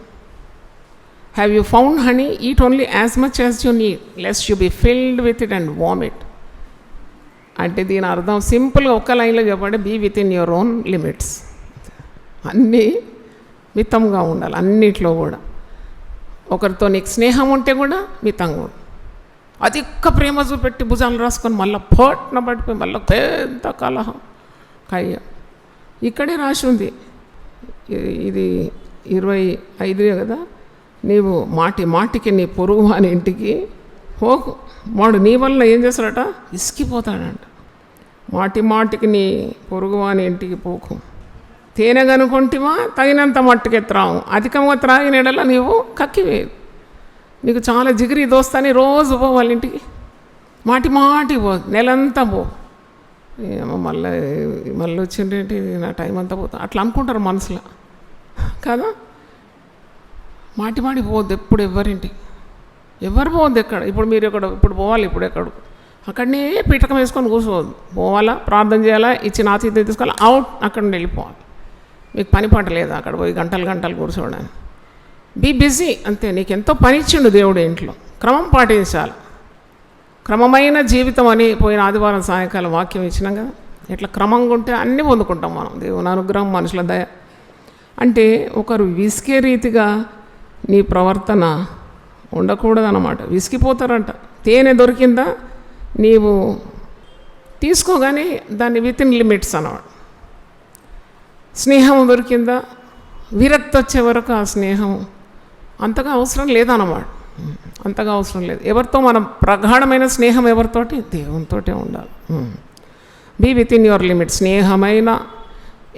Have you found honey, eat only as much as you need, lest you be filled with it and vomit. అంటే దీని అర్థం సింపుల్గా ఒక్క లైన్లో చెప్పండి, be within your own limits. అన్నీ మితంగా ఉండాలి, అన్నిట్లో కూడా. ఒకరితో నీకు స్నేహం ఉంటే కూడా మితంగా ఉండు. అధిక ప్రేమ చూపెట్టి భుజాలు రాసుకొని మళ్ళీ పోట్న పడిపోయి మళ్ళీ పెద్ద కలహం కయ్య. ఇక్కడే రాసి ఉంది, ఇది 25 కదా, నీవు మాటికి నీ పొరుగు అని ఇంటికి పోకు. వాడు నీ వల్ల ఏం చేస్తాడట, ఇసికిపోతాడంట. మాటికి నీ పొరుగు అని ఇంటికి పోకు. తేనె కనుకొంటివా తగినంత మట్టుకే త్రావు, అధికంగా త్రాగినడలా నీవు కక్కివేయదు. నీకు చాలా జిగిరి దోస్తని రోజు పో వాళ్ళ ఇంటికి, మాటికి పో, నెలంతా పో. మళ్ళీ వచ్చిండేంటి నా టైం అంతా పోతా అట్లా అనుకుంటారు మనసులో కదా. మాటి పోవద్దు ఎప్పుడు ఎవరు పోవద్దు ఎక్కడ. ఇప్పుడు మీరు ఇప్పుడు పోవాలి, ఎక్కడ అక్కడనే పీఠకం వేసుకొని కూర్చోవద్దు. పోవాలా, ప్రార్థన చేయాలా, ఇచ్చిన ఆతిథ్యం తీసుకోవాలా, అవుట్ అక్కడ నుండి వెళ్ళిపోవాలి. మీకు పని పాట లేదా అక్కడ పోయి గంటలు కూర్చోవడానికి. బీ బిజీ అంతే. నీకు ఎంతో పని ఇచ్చిండు దేవుడు ఇంట్లో. క్రమం పాటించాలి. క్రమమైన జీవితం అని పోయిన ఆదివారం సాయంకాలం వాక్యం ఇచ్చినాం కదా. ఇట్లా క్రమంగా ఉంటే అన్నీ పొందుకుంటాం మనం. దేవుని అనుగ్రహం, మనుషుల దయ. అంటే ఒకరు విసికే రీతిగా నీ ప్రవర్తన ఉండకూడదన్నమాట. విసిగిపోతారంట. తేనె దొరికిందా నీవు తీసుకోగానే దాన్ని వితిన్ లిమిట్స్ అన్నమాట. స్నేహం దొరికిందా విరక్తి వచ్చే వరకు ఆ స్నేహం అంతగా అవసరం లేదన్నమాట. అంతగా అవసరం లేదు. ఎవరితో మనం ప్రగాఢమైన స్నేహం ఎవరితోటి, దేవునితోటే ఉండాలి. Be within your limit. స్నేహమైన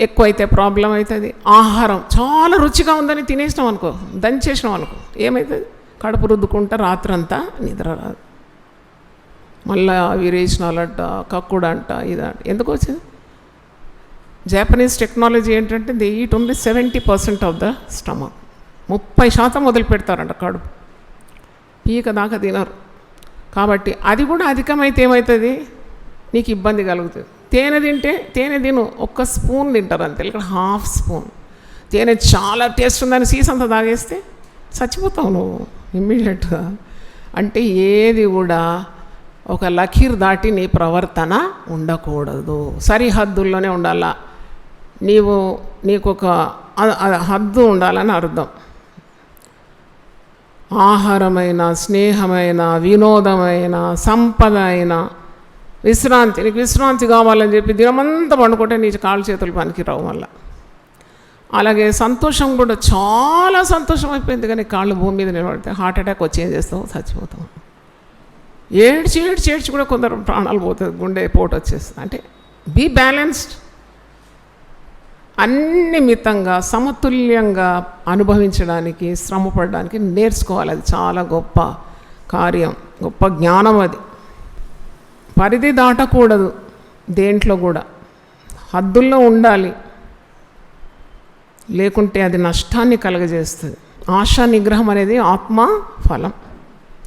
ఎక్కువైతే ప్రాబ్లం అవుతుంది. ఆహారం చాలా రుచిగా ఉందని తినేసినాం అనుకో, దంచేసినాం అనుకో, ఏమవుతుంది, కడుపు రుద్దుకుంటా రాత్రంతా నిద్ర రాదు. మళ్ళీ విరేచనాలంట, కక్కుడంట, ఇదంట. ఎందుకు వచ్చింది? జాపనీస్ టెక్నాలజీ ఏంటంటే they eat only 70% of the stomach. 30% వదిలి పెడతారంట కడుపు, పీక దాకా తినరు. కాబట్టి అది కూడా అధికమైతే ఏమవుతుంది, నీకు ఇబ్బంది కలుగుతుంది. తేనె తిను, 1 స్పూన్ తింటారు అంతే, ఇక్కడ 1/2 స్పూన్. తేనె చాలా టేస్ట్ ఉందని సీసంతా తాగేస్తే చచ్చిపోతావు నువ్వు ఇమ్మీడియట్గా. అంటే ఏది కూడా ఒక లకీర్ దాటి నీ ప్రవర్తన ఉండకూడదు. సరిహద్దుల్లోనే ఉండాలా. నీకు ఒక హద్దు ఉండాలని అర్థం. ఆహారమైన, స్నేహమైన, వినోదమైన, సంపద అయినా, విశ్రాంతి. నీకు విశ్రాంతి కావాలని చెప్పి దినమంతా పండుకుంటే నీ కాళ్ళు చేతులు పనికిరావు మళ్ళా. అలాగే సంతోషం కూడా చాలా సంతోషం అయిపోయింది కానీ కాళ్ళు భూమి మీద నిలబడితే హార్ట్ అటాక్ వచ్చి ఏం చేస్తావు, చచ్చిపోతాం. ఏడ్చి కూడా కొందరు ప్రాణాలు పోతుంది, గుండె పోటు వచ్చేస్తుంది. అంటే బీ బ్యాలెన్స్డ్. అన్ని మితంగా సమతుల్యంగా అనుభవించడానికి, శ్రమపడడానికి నేర్చుకోవాలి. అది చాలా గొప్ప కార్యం, గొప్ప జ్ఞానం. అది పరిధి దాటకూడదు, దేంట్లో కూడా హద్దుల్లో ఉండాలి. లేకుంటే అది నష్టాన్ని కలుగజేస్తుంది. ఆశా నిగ్రహం అనేది ఆత్మ ఫలం.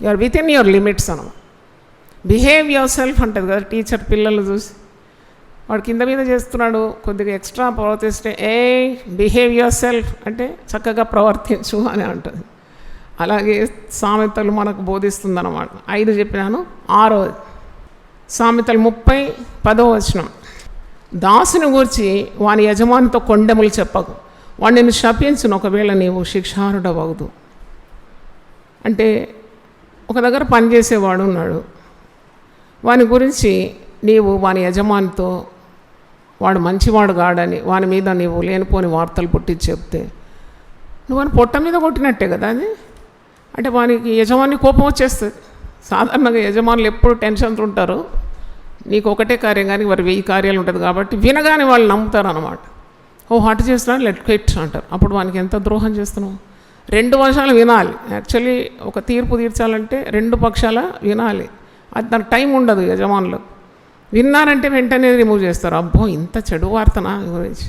You're within your limits అన్నమాట. బిహేవ్ యువర్ సెల్ఫ్ అంటుంది కదా టీచర్ పిల్లలు చూసి. వాడు కింద మీద చేస్తున్నాడు, కొద్దిగా ఎక్స్ట్రా ప్రవర్తిస్తే బిహేవ్ యువర్ సెల్ఫ్ అంటే చక్కగా ప్రవర్తించు అని అంటుంది. అలాగే సామెతలు మనకు బోధిస్తుందన్నమాట. 5 చెప్పినాను, 6 సామెతలు 30:10 దాసుని గూర్చి వాని యజమానితో కొండెములు చెప్పకు, వాడు నిన్ను శపించును ఒకవేళ నీవు శిక్షార్హుడవగుదు. అంటే ఒక దగ్గర పనిచేసేవాడు ఉన్నాడు, వాని గురించి నీవు వాని యజమానితో వాడు మంచివాడు కాడని వాని మీద నీవు లేనిపోని వార్తలు పుట్టించి చెప్తే నువ్వు వాని పొట్ట మీద కొట్టినట్టే కదా అది. అంటే వానికి యజమాని కోపం వచ్చేస్తుంది. సాధారణంగా యజమానులు ఎప్పుడు టెన్షన్తో ఉంటారు. నీకు ఒకటే కార్యం కానీ వారు 1000 కార్యాలు ఉంటుంది కాబట్టి వినగానే వాళ్ళు నమ్ముతారు అన్నమాట. అటు చేస్తున్నాడు లెట్ క్విట్ అంటారు. అప్పుడు వానికి ఎంత ద్రోహం చేస్తున్నావు. 2 పక్షాలు వినాలి. యాక్చువల్లీ ఒక తీర్పు తీర్చాలంటే 2 పక్షాల వినాలి. అది దానికి టైం ఉండదు యజమానులు. విన్నారంటే వెంటనే రిమూవ్ చేస్తారు. అబ్బో ఇంత చెడు వార్తనా గురించి.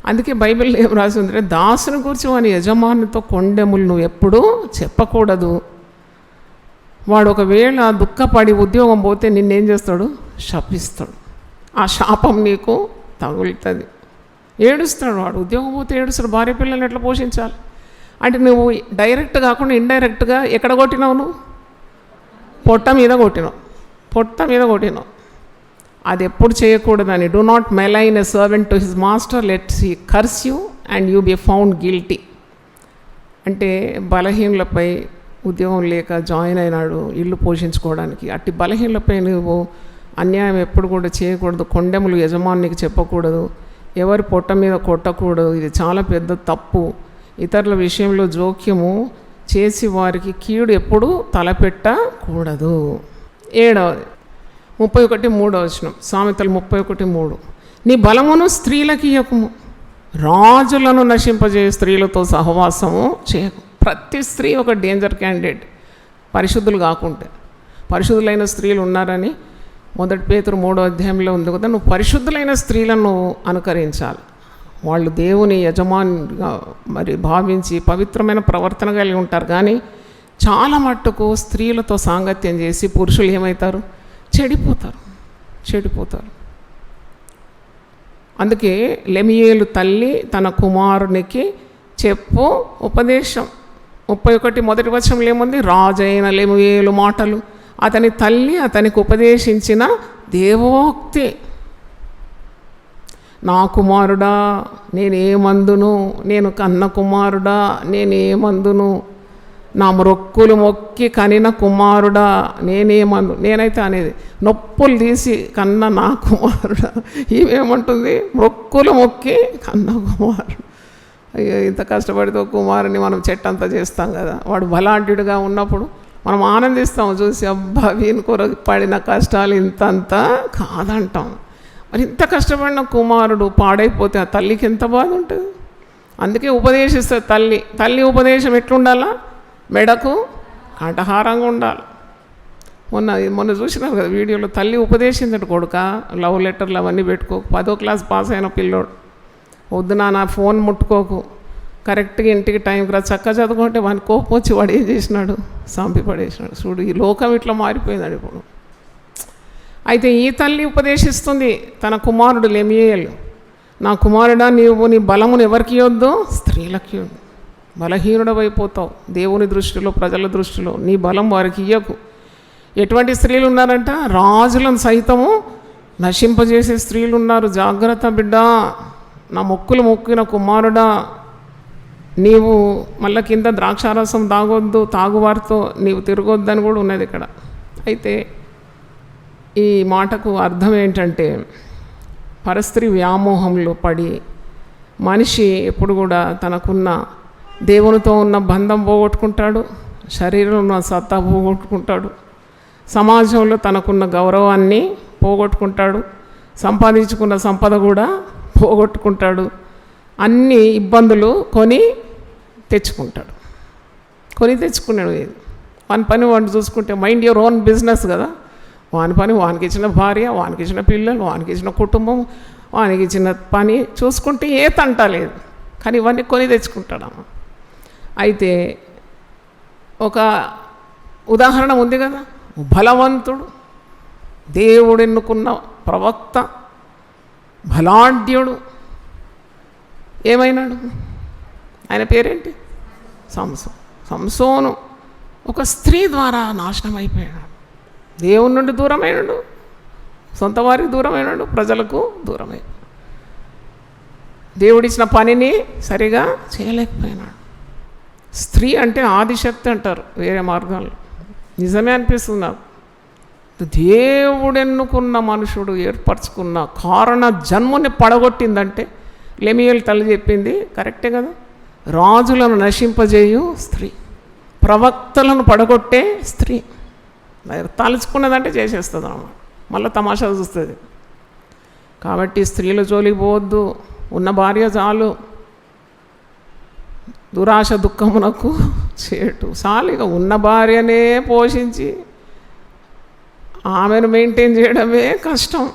అందుకే బైబిల్లో ఏం రాసి ఉందంటే దాసుని గురించి వాని యజమానితో కొండెములు నువ్వు ఎప్పుడూ చెప్పకూడదు. వాడు ఒకవేళ దుఃఖపడి ఉద్యోగం పోతే నిన్నేం చేస్తాడు, శపిస్తాడు. ఆ శాపం నీకు తగులుతుంది. ఏడుస్తాడు వాడు, ఉద్యోగం పోతే ఏడుస్తాడు. భార్య పిల్లల్ని ఎట్లా పోషించాలి అంటే నువ్వు డైరెక్ట్ కాకుండా ఇండైరెక్ట్గా ఎక్కడ కొట్టినావు, నువ్వు పొట్ట మీద కొట్టినావు. అది ఎప్పుడు చేయకూడదని. Do not మెలైన్ a servant to his master let he curse you and you be found guilty. అంటే బలహీనులపై ఉద్యోగం లేక జాయిన్ అయినాడు ఇల్లు పోషించుకోవడానికి. అట్టి బలహీనలపై నువ్వు అన్యాయం ఎప్పుడు కూడా చేయకూడదు, కొండెములు యజమానికి చెప్పకూడదు, ఎవరి పొట్ట మీద కొట్టకూడదు. ఇది చాలా పెద్ద తప్పు. ఇతరుల విషయంలో జోక్యము చేసి వారికి కీడు ఎప్పుడు తలపెట్టకూడదు. 7వది 31:3 సామెతలు 31:3. నీ బలమును స్త్రీలకి ఇయ్యకుము, రాజులను నశింపజేయ స్త్రీలతో సహవాసము చేయకు. ప్రతి స్త్రీ ఒక డేంజర్ క్యాండిడేట్ పరిశుద్ధులు కాకుంటే. పరిశుద్ధులైన స్త్రీలు ఉన్నారని 1 పేతురు 3వ అధ్యాయంలో ఉంది కదా. నువ్వు పరిశుద్ధులైన స్త్రీలను అనుకరించాలి. వాళ్ళు దేవుని యజమానిగా మరి భావించి పవిత్రమైన ప్రవర్తన కలిగి ఉంటారు. కానీ చాలా మట్టుకు స్త్రీలతో సాంగత్యం చేసి పురుషులు ఏమవుతారు? చెడిపోతారు. అందుకే లెమియేలు తల్లి తన కుమారునికి చెప్పు ఉపదేశం. 31 మొదటి వచనంలో ఏముంది? రాజైన లెమియేలు మాటలు, అతని తల్లి అతనికి ఉపదేశించిన దేవోక్తి. నా కుమారుడా నేనేమందును, నేను కన్న కుమారుడా నేనేమందును, నా మొక్కులు మొక్కి కనిన కుమారుడా నేనేమందు. నేనైతే అనేది నొప్పులు తీసి కన్న నా కుమారుడా. ఈమెమంటుంది? మొక్కులు మొక్కి కన్న కుమారుడు. అయ్యో, ఇంత కష్టపడితే కుమారుని మనం చెట్టంతా చేస్తాం కదా. వాడు బలాఢ్యుడిగా ఉన్నప్పుడు మనం ఆనందిస్తాం చూసి, అబ్బా వీని కొరకు పడిన కష్టాలు ఇంతంతా కాదంటాం. మరి ఇంత కష్టపడిన కుమారుడు పాడైపోతే ఆ తల్లికి ఎంత బాధ ఉంటుంది. అందుకే ఉపదేశిస్తుంది తల్లి ఉపదేశం ఎట్లుండాలా? మెడకు కంఠహారంగా ఉండాలి. మొన్న చూసినారు కదా వీడియోలో, తల్లి ఉపదేశించడు కొడుక లవ్ లెటర్లు అవన్నీ పెట్టుకోకు, 10వ క్లాస్ పాస్ అయిన పిల్లోడు, వద్దు నా ఫోన్ ముట్టుకోకు, కరెక్ట్గా ఇంటికి టైంకి రా, చక్కగా చదువుకుంటే వాని కోపం వచ్చి వాడు ఏం చేసినాడు? సంపి పడేసినాడు. చూడు, ఈ లోకం ఇట్లా మారిపోయింది ఇప్పుడు. అయితే ఈ తల్లి ఉపదేశిస్తుంది తన కుమారుడు లెమియేలు, నా కుమారుడా నీవు నీ బలమును ఎవరికి ఇవ్వద్దు? స్త్రీలకి ఇవ్వద్దు. బలహీనుడవైపోతావు దేవుని దృష్టిలో, ప్రజల దృష్టిలో. నీ బలం వారికి ఇయ్యకు. ఎటువంటి స్త్రీలు ఉన్నారంట? రాజులను సైతము నశింపజేసే స్త్రీలు ఉన్నారు. జాగ్రత్త బిడ్డ. నా మొక్కులు మొక్కిన కుమారుడా, నీవు మళ్ళీ కింద ద్రాక్షారసం తాగొద్దు, తాగువారితో నీవు తిరగొద్దని కూడా ఉన్నది ఇక్కడ. అయితే ఈ మాటకు అర్థం ఏంటంటే, పరస్త్రీ వ్యామోహంలో పడి మనిషి ఎప్పుడు కూడా తనకున్న దేవునితో ఉన్న బంధం పోగొట్టుకుంటాడు, శరీరంలో ఉన్న సత్తా పోగొట్టుకుంటాడు, సమాజంలో తనకున్న గౌరవాన్ని పోగొట్టుకుంటాడు, సంపాదించుకున్న సంపద కూడా పోగొట్టుకుంటాడు. అన్ని ఇబ్బందులు కొని తెచ్చుకున్నాడు. వాని పని వాడిని చూసుకుంటే మైండ్ యువర్ ఓన్ బిజినెస్ కదా. వాని పని వానికి ఇచ్చిన భార్య, వానికి ఇచ్చిన పిల్లలు, వానికి ఇచ్చిన కుటుంబం, వానికి ఇచ్చిన పని చూసుకుంటే ఏ తంట లేదు. కానీ ఇవన్నీ కొని తెచ్చుకుంటాడు. అయితే ఒక ఉదాహరణ ఉంది కదా, బలవంతుడు, దేవుడు ఎన్నుకున్న ప్రవక్త, బలాఢ్యుడు ఏమైనాడు? ఆయన పేరేంటి? సంసోను ఒక స్త్రీ ద్వారా నాశనం అయిపోయాడు. దేవుని నుండి దూరమైనాడు, సొంత వారికి దూరమైనాడు, ప్రజలకు దూరమైనాడు, దేవుడిచ్చిన పనిని సరిగా చేయలేకపోయినాడు. స్త్రీ అంటే ఆదిశక్తి అంటారు వేరే మార్గాల్లో. నిజమే అనిపిస్తుంది నాకు. దేవుడు ఎన్నుకున్న మనుషుడు ఏర్పరచుకున్న కారణ జన్ముని పడగొట్టిందంటే లెమియేలు తల్లి చెప్పింది కరెక్టే కదా. రాజులను నశింపజేయు స్త్రీ, ప్రవక్తలను పడగొట్టే స్త్రీ. తలుచుకున్నదంటే చేసేస్తుంది అన్నమాట. మళ్ళీ తమాషా చూస్తుంది. కాబట్టి స్త్రీల జోలికి పోవద్దు. ఉన్న భార్య చాలు, దురాశ దుఃఖమునకు చేటు చాలు. ఇక ఉన్న భార్యనే పోషించి ఆమెను మెయింటైన్ చేయడమే కష్టం,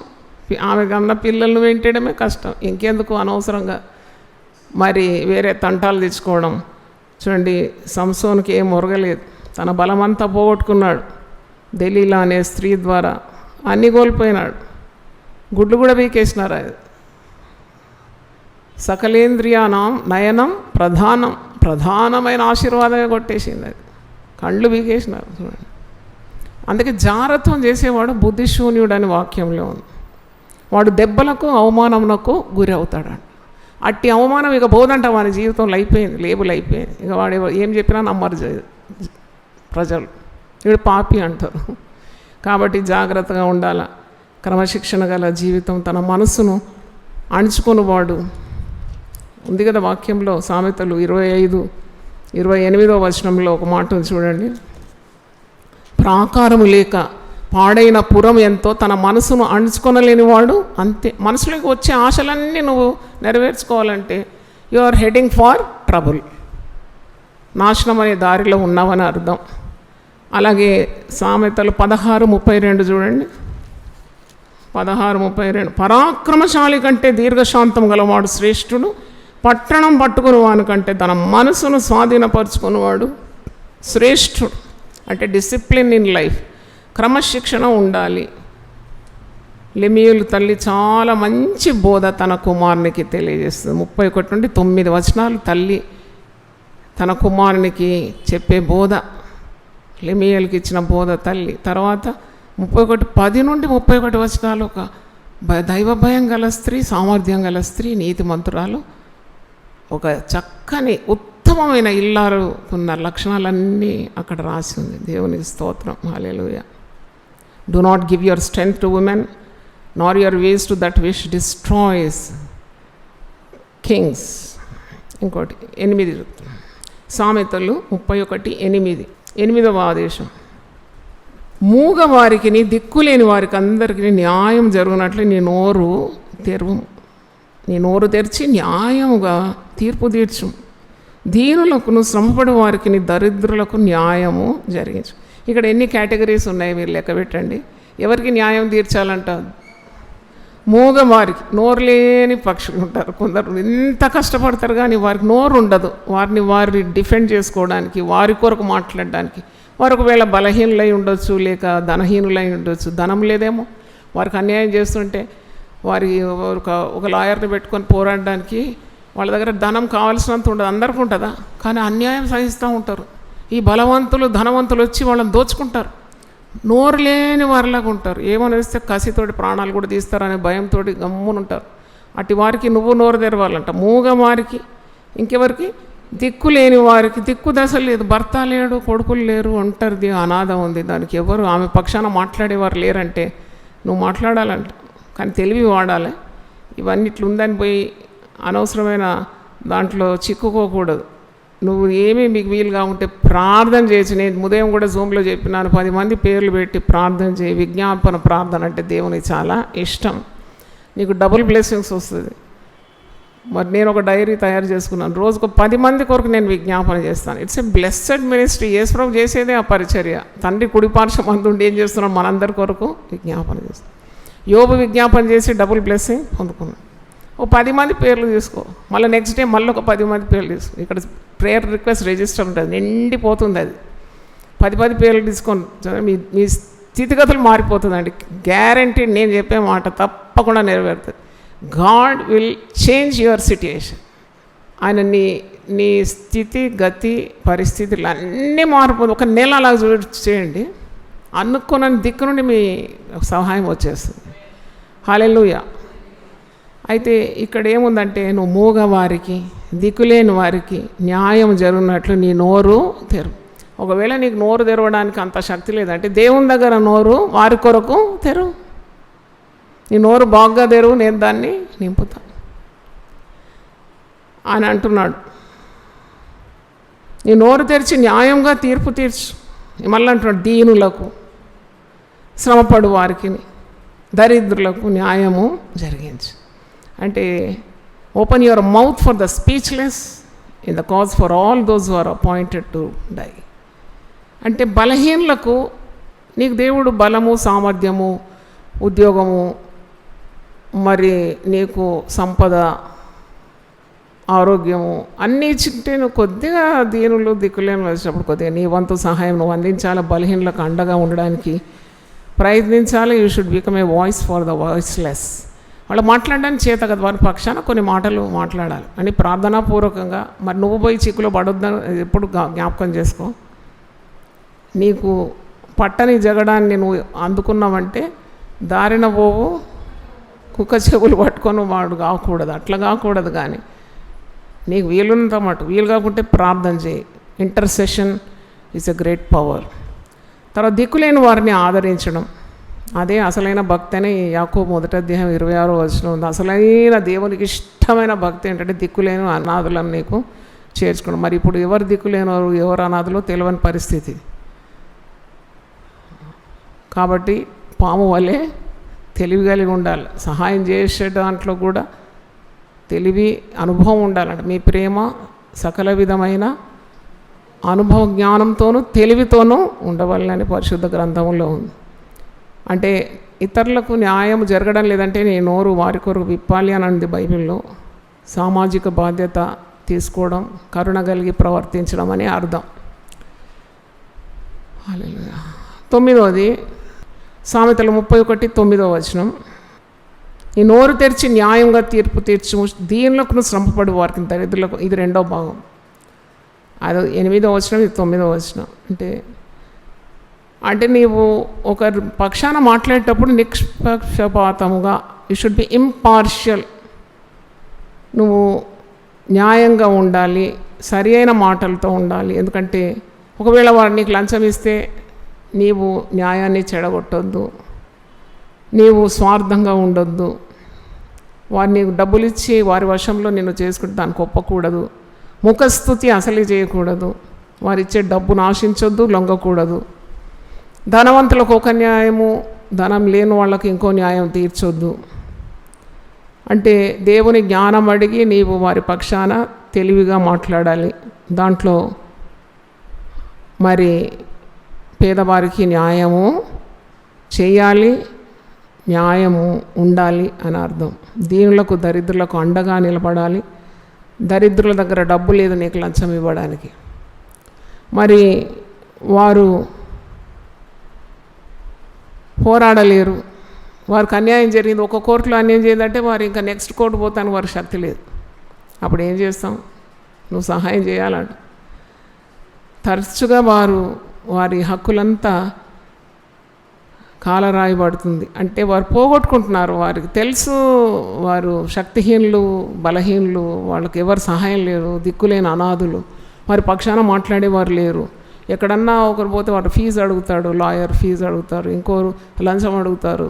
ఆమె కన్న పిల్లలను మెయింటైన్ కష్టం. ఇంకెందుకు అనవసరంగా మరి వేరే తంటాలు తెచ్చుకోవడం. చూడండి, సంసోన్కి ఏం మొరగలేదు, తన బలమంతా పోగొట్టుకున్నాడు. దెలీలా అనే స్త్రీ ద్వారా అన్నీ కోల్పోయినాడు. గుడ్లు కూడా పీకేసినారు. అది సకలేంద్రియానం నయనం ప్రధానమైన ఆశీర్వాదమే కొట్టేసింది. అది కళ్ళు పీకేసినారు. చూడండి, అందుకే జాగ్రత్తం చేసేవాడు బుద్ధిశూన్యుడు అని వాక్యంలో ఉంది. వాడు దెబ్బలకు అవమానమునకు గురి అవుతాడు. అట్టి అవమానం ఇక పోదంట, వాని జీవితంలో అయిపోయింది, లేబుల్ అయిపోయింది. ఇక వాడు ఏం చెప్పినా నమ్మరు ప్రజలు. వీడు పాపి అంటారు. కాబట్టి జాగ్రత్తగా ఉండాల. క్రమశిక్షణ గల జీవితం, తన మనసును అణుచుకునేవాడు. ఉంది కదా వాక్యంలో, సామెతలు 25:28 వచనంలో ఒక మాట ఉంది చూడండి. ప్రాకారము లేక పాడైన పురం ఎంతో, తన మనసును అణుచుకొనలేనివాడు అంతే. మనసులోకి వచ్చే ఆశలన్నీ నువ్వు నెరవేర్చుకోవాలంటే you are heading for trouble, నాశనం అనే దారిలో ఉన్నావని అర్థం. అలాగే సామెతలు 16:32 చూడండి. 16:32 పరాక్రమశాలి కంటే దీర్ఘశాంతం గలవాడు శ్రేష్ఠుడు, పట్టణం పట్టుకుని వాని కంటే తన మనసును స్వాధీనపరుచుకునేవాడు శ్రేష్ఠుడు. అంటే డిసిప్లిన్ ఇన్ లైఫ్, క్రమశిక్షణ ఉండాలి. లెమీయులు తల్లి చాలా మంచి బోధ తన కుమారునికి తెలియజేస్తుంది. 31-9 వచనాలు తల్లి తన కుమారునికి చెప్పే బోధ, లెమీయులకి ఇచ్చిన బోధ తల్లి. తర్వాత 31-10 వచనాలు ఒక దైవ భయం గల స్త్రీ, సామర్థ్యం గల స్త్రీ, నీతిమంతురాలు, ఒక చక్కని ఉత్తమమైన ఇల్లాలుకున్న లక్షణాలన్నీ అక్కడ రాసి ఉంది. దేవునికి స్తోత్రం, హల్లెలూయా. Do not give your strength to women, nor your ways to that which destroys kings. ఇంకోటి 8 సామెతలు 31:8 8వ ఆదేశం. మూగవారికి, దిక్కులేని వారికి అందరికీ న్యాయం జరుగునట్లు నీ నోరు తెరువు. నీ నోరు తెరిచి న్యాయముగా తీర్పు తీర్చు. దీనులకు, శ్రమపడి వారికి, దరిద్రులకు న్యాయము జరిగించు. ఇక్కడ ఎన్ని కేటగిరీస్ ఉన్నాయి మీరు లెక్క పెట్టండి. ఎవరికి న్యాయం తీర్చాలంట? మూగవారికి. నోరు లేని పక్షులు ఉంటారు కొందరు, ఎంత కష్టపడతారు కానీ వారికి నోరు ఉండదు. వారిని డిఫెండ్ చేసుకోవడానికి, వారి కొరకు మాట్లాడడానికి. వారు ఒకవేళ బలహీనులై ఉండొచ్చు, లేక ధనహీనులై ఉండొచ్చు. ధనం లేదేమో, వారికి అన్యాయం చేస్తుంటే వారి ఒక లాయర్ని పెట్టుకొని పోరాడడానికి వాళ్ళ దగ్గర ధనం కావాల్సినంత ఉండదు. అందరికీ ఉంటుందా? కానీ అన్యాయం సహిస్తూ ఉంటారు. ఈ బలవంతులు, ధనవంతులు వచ్చి వాళ్ళని దోచుకుంటారు. నోరు లేని వారిలాగా ఉంటారు. ఏమని వేస్తే కసితోటి ప్రాణాలు కూడా తీస్తారనే భయంతో గమ్మునుంటారు. అటు వారికి నువ్వు నోరు తెరవాలంట. మూగ వారికి, ఇంకెవరికి? దిక్కు లేని వారికి. దిక్కు దశ లేదు, భర్త లేడు, కొడుకులు లేరు, ఒంటరిది, అనాథ ఉంది. దానికి ఎవరు ఆమె పక్షాన మాట్లాడేవారు లేరంటే నువ్వు మాట్లాడాలంట. కానీ తెలివి వాడాలి. ఇవన్నీ ఇట్లుందని పోయి అనవసరమైన దాంట్లో చిక్కుకోకూడదు. నువ్వు ఏమీ మీకు వీలుగా ఉంటే ప్రార్థన చేయొచ్చు. నేను ఉదయం కూడా జూమ్లో చెప్పినాను, 10 మంది పేర్లు పెట్టి ప్రార్థన చేయి. విజ్ఞాపన ప్రార్థన అంటే దేవునికి చాలా ఇష్టం. నీకు డబుల్ బ్లెస్సింగ్స్ వస్తుంది. మరి నేను ఒక డైరీ తయారు చేసుకున్నాను. రోజుకు 10 మంది కొరకు నేను విజ్ఞాపన చేస్తాను. It's a blessed ministry. యేసుప్రభు చేసేదే ఆ పరిచర్య. తండ్రి కుడిపార్శ్వం అందుండి ఏం చేస్తున్నాడు? మనందరి కొరకు విజ్ఞాపన చేస్తాం. యోబు విజ్ఞాపన చేసి డబుల్ బ్లెస్సింగ్ పొందుకున్నాం. ఓ 10 మంది పేర్లు తీసుకో, మళ్ళీ నెక్స్ట్ డే మళ్ళీ ఒక 10 మంది పేర్లు తీసుకో. ఇక్కడ ప్రేయర్ రిక్వెస్ట్ రిజిస్టర్ ఉంటుంది, నిండిపోతుంది. అది 10 పేర్లు తీసుకొని మీ స్థితిగతులు మారిపోతుందండి. గ్యారంటీ. నేను చెప్పే మాట తప్పకుండా నెరవేరుతుంది. God will change your situation. ఆయన నీ స్థితి, గతి, పరిస్థితులు అన్నీ మారిపోతుంది. ఒక నెల అలా చేయండి, అనుకున్న దిక్కు నుండి మీ సహాయం వచ్చేస్తుంది. హల్లెలూయా. అయితే ఇక్కడ ఏముందంటే, నువ్వు మూగవారికి, దిక్కులేని వారికి న్యాయం జరుగునట్లు నీ నోరు తెరు. ఒకవేళ నీకు నోరు తెరవడానికి అంత శక్తి లేదంటే దేవుని దగ్గర నోరు వారి కొరకు తెరు. నీ నోరు బాగా తెరువు, నేను దాన్ని నింపుతా అని అంటున్నాడు. నీ నోరు తెరిచి న్యాయంగా తీర్పు తీర్చు. మళ్ళీ అంటున్నాడు, దీనులకు, శ్రమపడు వారికి, దరిద్రులకు న్యాయము జరిగించు. అంటే open your mouth for the speechless in the cause for all those who are appointed to die. అంటే బలహీనులకు నీకు దేవుడు బలము, సామర్థ్యము, ఉద్యోగము, మరి నీకు సంపద, ఆరోగ్యము అన్నీ ఇచ్చింటే నువ్వు కొద్దిగా దీనులు, దిక్కులేని వచ్చినప్పుడు కొద్దిగా నీ వంతు సహాయం నువ్వు అందించాలి. బలహీనులకు అండగా ఉండడానికి ప్రయత్నించాలి. You should become a voice for the voiceless. వాళ్ళు మాట్లాడడానికి చేత కదా, వారి పక్షాన కొన్ని మాటలు మాట్లాడాలి అని ప్రార్థనాపూర్వకంగా. మరి నువ్వు పోయి చిక్కులో పడొద్దని ఎప్పుడు జ్ఞాపకం చేసుకో. నీకు పట్టని జగడాన్ని నువ్వు అందుకున్నావంటే దారిన పోవు, కుక్క చెవులు పట్టుకొని వాడు కాకూడదు. అట్లా కాకూడదు. కానీ నీకు వీలున్నంత మటు, వీలు కాకుంటే ప్రార్థన చేయి. Intercession it's a great power. తర్వాత దిక్కులేని వారిని ఆదరించడం, అదే అసలైన భక్తి అని యాకోబు 1:26 ఉంది. అసలైన దేవునికి ఇష్టమైన భక్తి ఏంటంటే దిక్కులేని అనాథులను నీకు చేర్చుకోవడం. మరి ఇప్పుడు ఎవరు దిక్కులేనివారు, ఎవరు అనాథులో తెలియని పరిస్థితి. కాబట్టి పాము వలె తెలివి కలిగి ఉండాలి. సహాయం చేసే దాంట్లో కూడా తెలివి, అనుభవం ఉండాలంట. మీ ప్రేమ సకల విధమైన అనుభవ జ్ఞానంతోనూ తెలివితోనూ ఉండవాలని పరిశుద్ధ గ్రంథంలో ఉంది. అంటే ఇతరులకు న్యాయం జరగడం లేదంటే నీ నోరు వారి కొరకు విప్పాలి అని అంది బైబిల్లో. సామాజిక బాధ్యత తీసుకోవడం, కరుణ కలిగి ప్రవర్తించడం అని అర్థం. హల్లెలూయా. 9వది సామెతలు 31:9. ఈ నోరు తెరిచి న్యాయంగా తీర్పు తీర్చు, దీనులకు శ్రమపడు వారికి దరిద్రులకు. ఇది 2వ భాగం. అది 8వ, ఇది 9వ. అంటే నీవు ఒకరి పక్షాన మాట్లాడేటప్పుడు నిష్పక్షపాతముగా, యూ షుడ్ బి ఇంపార్షియల్. నువ్వు న్యాయంగా ఉండాలి, సరి అయిన మాటలతో ఉండాలి. ఎందుకంటే ఒకవేళ వారు నీకు లంచం ఇస్తే నీవు న్యాయాన్ని చెడగొట్టొద్దు, నీవు స్వార్థంగా ఉండొద్దు. వారు నీకు డబ్బులు ఇచ్చి వారి వశంలో నిన్ను చేసుకుంటే దానికి ఒప్పకూడదు. ముఖస్థుతి అసలు చేయకూడదు. వారిచ్చే డబ్బును ఆశించొద్దు, లొంగకూడదు. ధనవంతులకు ఒక న్యాయము, ధనం లేని వాళ్ళకి ఇంకో న్యాయం తీర్చొద్దు. అంటే దేవుని జ్ఞానం అడిగి నీవు వారి పక్షాన తెలివిగా మాట్లాడాలి. దాంట్లో మరి పేదవారికి న్యాయము చేయాలి, న్యాయము ఉండాలి అని అర్థం. దీనులకు దరిద్రులకు అండగా నిలబడాలి. దరిద్రుల దగ్గర డబ్బు లేదు నీకు లంచం ఇవ్వడానికి. మరి వారు పోరాడలేరు, వారికి అన్యాయం జరిగింది. ఒక కోర్టులో అన్యాయం చేయదంటే వారు ఇంకా నెక్స్ట్ కోర్టు పోతాను, వారికి శక్తి లేదు. అప్పుడు ఏం చేస్తాం? నువ్వు సహాయం చేయాలంట. తరచుగా వారి హక్కులంతా కాలరాయబడుతుంది. అంటే వారు పోగొట్టుకుంటున్నారు. వారికి తెలుసు వారు శక్తిహీనులు, బలహీనులు, వాళ్ళకి ఎవరు సహాయం లేరు, దిక్కులేని అనాథులు. వారి పక్షాన మాట్లాడేవారు లేరు. ఎక్కడన్నా ఒకరు పోతే వాడు ఫీజు అడుగుతాడు, లాయర్ ఫీజు అడుగుతారు, ఇంకోరు లంచం అడుగుతారు,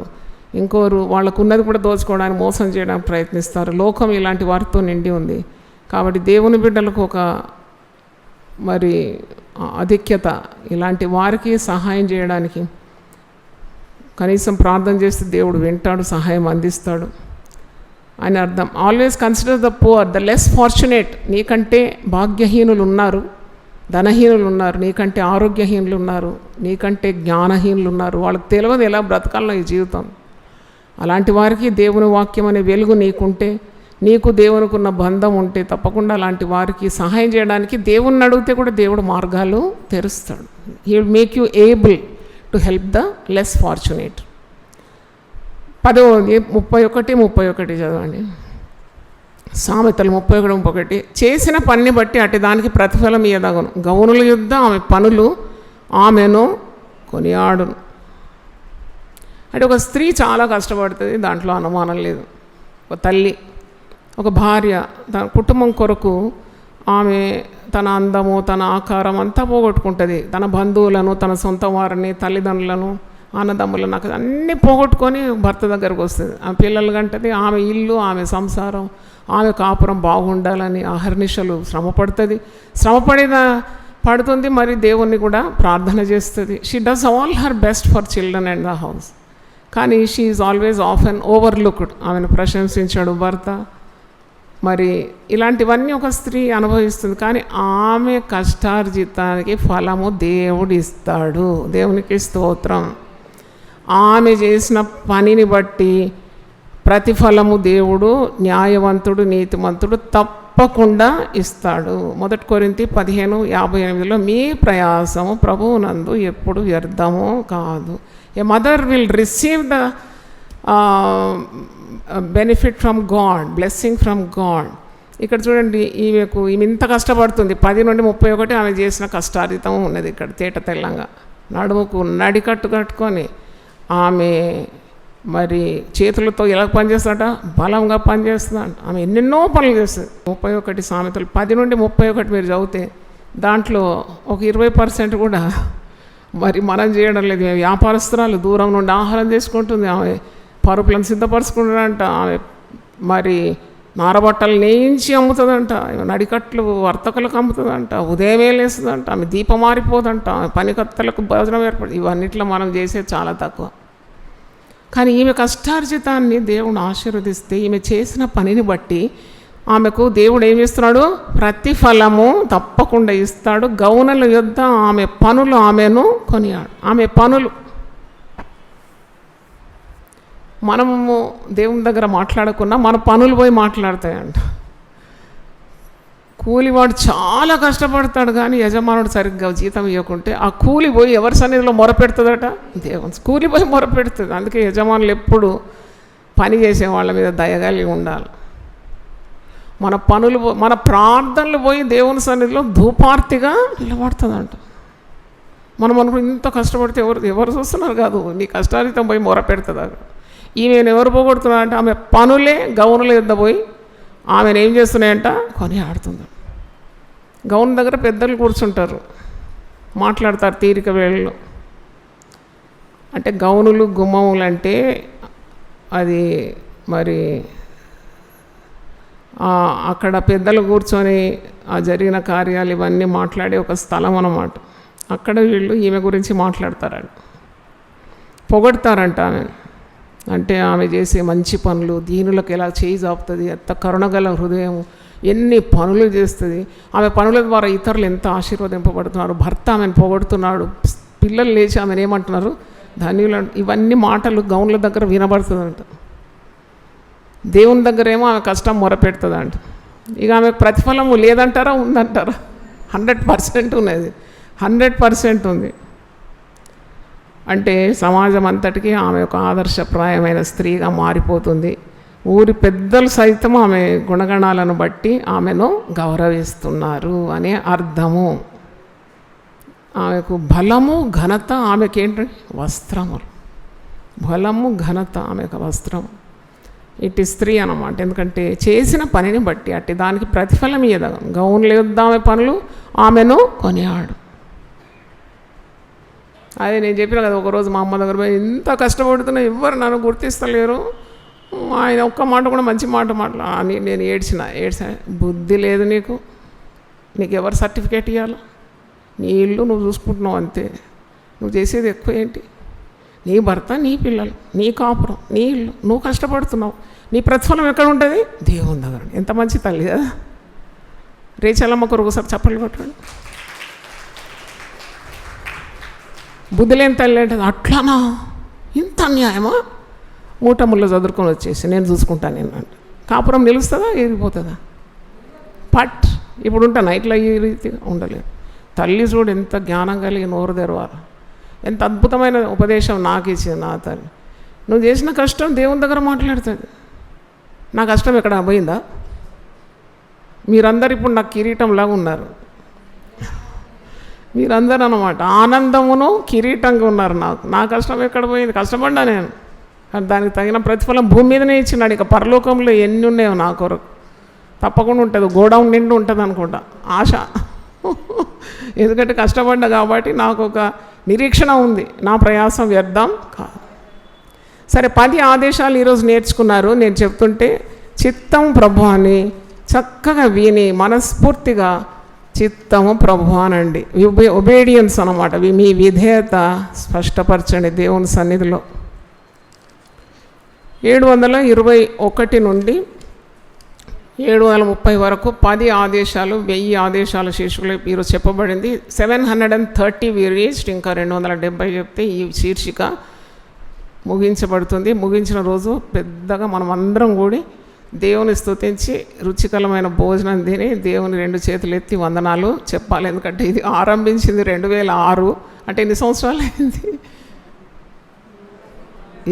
ఇంకోరు వాళ్ళకు ఉన్నది కూడా దోచుకోవడానికి, మోసం చేయడానికి ప్రయత్నిస్తారు. లోకం ఇలాంటి వారితో నిండి ఉంది. కాబట్టి దేవుని బిడ్డలకు ఒక మరి ఆధిక్యత, ఇలాంటి వారికి సహాయం చేయడానికి. కనీసం ప్రార్థన చేస్తే దేవుడు వింటాడు, సహాయం అందిస్తాడు అని అర్థం. Always consider the poor, the less fortunate. నీకంటే భాగ్యహీనులు ఉన్నారు, ధనహీనులు ఉన్నారు, నీకంటే ఆరోగ్యహీనులు ఉన్నారు, నీకంటే జ్ఞానహీనులు ఉన్నారు. వాళ్ళకి తెలియదు ఎలా బ్రతకాలనో ఈ జీవితం. అలాంటి వారికి దేవుని వాక్యం అనే వెలుగు నీకుంటే, నీకు దేవునికి ఉన్న బంధం ఉంటే తప్పకుండా అలాంటి వారికి సహాయం చేయడానికి దేవుణ్ణి అడిగితే కూడా దేవుడు మార్గాలు తెరుస్తాడు. He will make you able to help the less fortunate. 10వ 31 చదవండి. సామెతలు 31:31. చేసిన పనిని బట్టి అటు దానికి ప్రతిఫలం ఇయ్యదగును. గౌనుల యుద్ధ ఆమె పనులు ఆమెను కొనియాడును. అంటే ఒక స్త్రీ చాలా కష్టపడుతుంది, దాంట్లో అనుమానం లేదు. ఒక తల్లి, ఒక భార్య తన కుటుంబం కొరకు ఆమె తన అందము, తన ఆకారం అంతా పోగొట్టుకుంటుంది. తన బంధువులను, తన సొంత వారిని, తల్లిదండ్రులను, అన్నదమ్ములను, నాకు అన్నీ పోగొట్టుకొని భర్త దగ్గరకు వస్తుంది. ఆ పిల్లలు కంటది, ఆమె ఇల్లు, ఆమె సంసారం, ఆమె కాపురం బాగుండాలని అహర్నిశలు శ్రమపడుతుంది. పడుతుంది, మరి దేవుణ్ణి కూడా ప్రార్థన చేస్తుంది. She does all her best for children and the house. కానీ she is always often overlooked. ఆమెను ప్రశంసించాడు భర్త. మరి ఇలాంటివన్నీ ఒక స్త్రీ అనుభవిస్తుంది. కానీ ఆమె కష్టార్జితానికి ఫలము దేవుడు ఇస్తాడు. దేవునికి స్తోత్రం. ఆమె చేసిన పనిని బట్టి ప్రతిఫలము దేవుడు న్యాయవంతుడు, నీతిమంతుడు తప్పకుండా ఇస్తాడు. 1 కొరింథీ 15:58 మీ ప్రయాసము ప్రభువునందు ఎప్పుడు వ్యర్థము కాదు. A mother will receive the benefit from God, blessing from God. ఇక్కడ చూడండి, ఈమె ఇంత కష్టపడుతుంది. 10 నుండి 31 ఆమె చేసిన కష్టార్జితం ఉన్నది. ఇక్కడ తేట తెల్లంగా నడుముకు నడికట్టు కట్టుకొని ఆమె మరి చేతులతో ఎలా పనిచేస్తాడ, బలంగా పనిచేస్తుందంట. ఆమె ఎన్నెన్నో పనులు చేస్తుంది. 31 సామెతలు 10 నుండి 31 మీరు చదివితే దాంట్లో ఒక 20% కూడా మరి మనం చేయడం లేదు. వ్యాపారస్తురాలు దూరం నుండి ఆహారం చేసుకుంటుంది, ఆమె పరుపులను సిద్ధపరచుకుంటుందంట, ఆమె మరి నారబట్టలు నేయించి అమ్ముతుందంట, నడికట్లు వర్తకులకు అమ్ముతుందంట, ఉదయమే లేస్తుందంట, ఆమె దీపం మారిపోదంట, ఆమె పనికత్తలకు భోజనం ఏర్పడి, ఇవన్నిట్లో మనం చేసేది చాలా తక్కువ. కానీ ఈమె కష్టార్జితాన్ని దేవుడు ఆశీర్వదిస్తే ఈమె చేసిన పనిని బట్టి ఆమెకు దేవుడు ఏమి ఇస్తున్నాడు? ప్రతిఫలము తప్పకుండా ఇస్తాడు. గౌనుల యొద్ద ఆమె పనులు ఆమెను కొనియాడు. ఆమె పనులు మనము దేవుని దగ్గర మాట్లాడకున్నా మన పనులు పోయి మాట్లాడతాయంట. కూలివాడు చాలా కష్టపడతాడు కానీ యజమానుడు సరిగ్గా జీతం ఇవ్వకుంటే ఆ కూలి పోయి ఎవరి సన్నిధిలో మొరపెడుతుందట? దేవుని కూలి పోయి మొరపెడుతుంది. అందుకే యజమానులు ఎప్పుడు పని చేసే వాళ్ళ మీద దయగలిగి ఉండాలి. మన పనులు మన ప్రార్థనలు పోయి దేవుని సన్నిధిలో ధూపార్తిగా నిలబడుతుందంట. మనం అనుకుని ఇంత కష్టపడితే ఎవరు చూస్తున్నారు కాదు, నీ కష్టార్జితం పోయి మొరపెడుతుంది. ఈమెను ఎవరు పోగొడుతున్నా అంటే ఆమె పనులే గౌనుల యొద్ద పోయి ఆమెను ఏం చేస్తున్నాయంట? కొని ఆడుతుంది. గౌన్ దగ్గర పెద్దలు కూర్చుంటారు, మాట్లాడతారు తీరిక వేళలో. అంటే గౌనులు గుమ్మములు అంటే అది మరి అక్కడ పెద్దలు కూర్చొని ఆ జరిగిన కార్యాలు ఇవన్నీ మాట్లాడే ఒక స్థలం అన్నమాట. అక్కడ వీళ్ళు ఈమె గురించి మాట్లాడతారంట, పొగడతారంట ఆమె. అంటే ఆమె చేసే మంచి పనులు, దీనులకు ఎలా చేయి చాపుతుంది, ఎంత కరుణగల హృదయం, ఎన్ని పనులు చేస్తుంది. ఆమె పనుల ద్వారా ఇతరులు ఎంత ఆశీర్వదింపబడుతున్నారు. భర్త ఆమెను పొగడుతున్నాడు, పిల్లలు లేచి ఆమెను ఏమంటున్నారు? ధన్యులు. ఇవన్నీ మాటలు గౌన్ల దగ్గర వినబడుతుందంట. దేవుని దగ్గర ఏమో ఆమె కష్టం మొరపెడుతుందంట. ఇక ఆమెకు ప్రతిఫలము లేదంటారా? ఉందంటారా? 100% ఉన్నది, 100% ఉంది. అంటే సమాజం అంతటికీ ఆమె ఒక ఆదర్శప్రాయమైన స్త్రీగా మారిపోతుంది. ఊరి పెద్దలు సైతం ఆమె గుణగణాలను బట్టి ఆమెను గౌరవిస్తున్నారు అనే అర్థము. ఆమెకు బలము ఘనత, ఆమెకేంటంటే వస్త్రములు. బలము ఘనత ఆమెకు వస్త్రం. ఇటు స్త్రీ అన్నమాట. ఎందుకంటే చేసిన పనిని బట్టి అట్టి దానికి ప్రతిఫలం ఇయ్యదు. గౌన్లు ఇద్దామె పనులు ఆమెను కొనియాడు. అదే నేను చెప్పిన కదా, ఒకరోజు మా అమ్మ దగ్గర పోయి ఇంత కష్టపడుతున్నా ఎవ్వరు నన్ను గుర్తిస్తలేరు, ఆయన ఒక్క మాట కూడా మంచి మాట అని నేను ఏడ్చా. బుద్ధి లేదు నీకు, నీకు ఎవరు సర్టిఫికేట్ ఇవ్వాలా? నీ ఇల్లు నువ్వు చూసుకుంటున్నావు అంతే, నువ్వు చేసేది ఎక్కువ ఏంటి? నీ భర్త, నీ పిల్లలు, నీ కాపురం, నీ ఇల్లు, నువ్వు కష్టపడుతున్నావు. నీ ప్రతిఫలం ఎక్కడ ఉంటుంది? దేవుని దగ్గర. ఎంత మంచి తల్లి కదా. రేచలమ్మ కొరకు ఒకసారి చప్పట్లు కొట్టాడు. బుద్ధి లేని తల్లి అంటే అట్లానా, ఇంత అన్యాయమా? మూటముల్లో చదువుకొని వచ్చేసి నేను చూసుకుంటాను నేను అంటే కాపురం నిలుస్తుందా, ఎరిగిపోతుందా? పట్ ఇప్పుడు ఉంటాను ఇట్లా ఈ రీతిగా ఉండలేదు. తల్లి చూడు ఎంత జ్ఞానం కలిగి నోరు తెరవాలి, ఎంత అద్భుతమైన ఉపదేశం నాకు ఇచ్చింది నా తల్లి. నువ్వు చేసిన కష్టం దేవుని దగ్గర మాట్లాడుతుంది. నా కష్టం ఎక్కడ పోయిందా? మీరందరూ ఇప్పుడు నాకు కిరీటంలాగా ఉన్నారు, మీరందరూ అన్నమాట ఆనందమును కిరీటంగా ఉన్నారు. నా కష్టం ఎక్కడ పోయింది? కష్టపడ్డా నేను, కానీ దానికి తగిన ప్రతిఫలం భూమి మీదనే ఇచ్చినాడు. ఇక పరలోకంలో ఎన్ని ఉన్నాయో నా కొరకు తప్పకుండా ఉంటుంది. గోడౌన్ నిండి ఉంటుంది అనుకుంటా ఆశ. ఎందుకంటే కష్టపడ్డా కాబట్టి నాకు ఒక నిరీక్షణ ఉంది, నా ప్రయాసం వ్యర్థం కాదు. సరే, 10 ఆదేశాలు ఈరోజు నేర్చుకున్నారు. నేను చెప్తుంటే చిత్తం ప్రభు అని చక్కగా విని మనస్ఫూర్తిగా చిత్తము ప్రభు అనండి. ఒబేడియన్స్ అన్నమాట. మీ విధేయత స్పష్టపరచండి దేవుని సన్నిధిలో. 721 నుండి 730 వరకు 10 ఆదేశాలు, 1000 ఆదేశాల శీర్షికలు ఈరోజు చెప్పబడింది. 730 we reached. ఇంకా 270 చెప్తే ఈ శీర్షిక ముగించబడుతుంది. ముగించిన రోజు పెద్దగా మనం అందరం కూడి దేవుని స్తుతించి రుచికరమైన భోజనం తిని దేవుని 2 చేతులు ఎత్తి వందనాలు చెప్పాలి. ఎందుకంటే ఇది ఆరంభించింది 2006. అంటే ఎన్ని సంవత్సరాలు అయింది?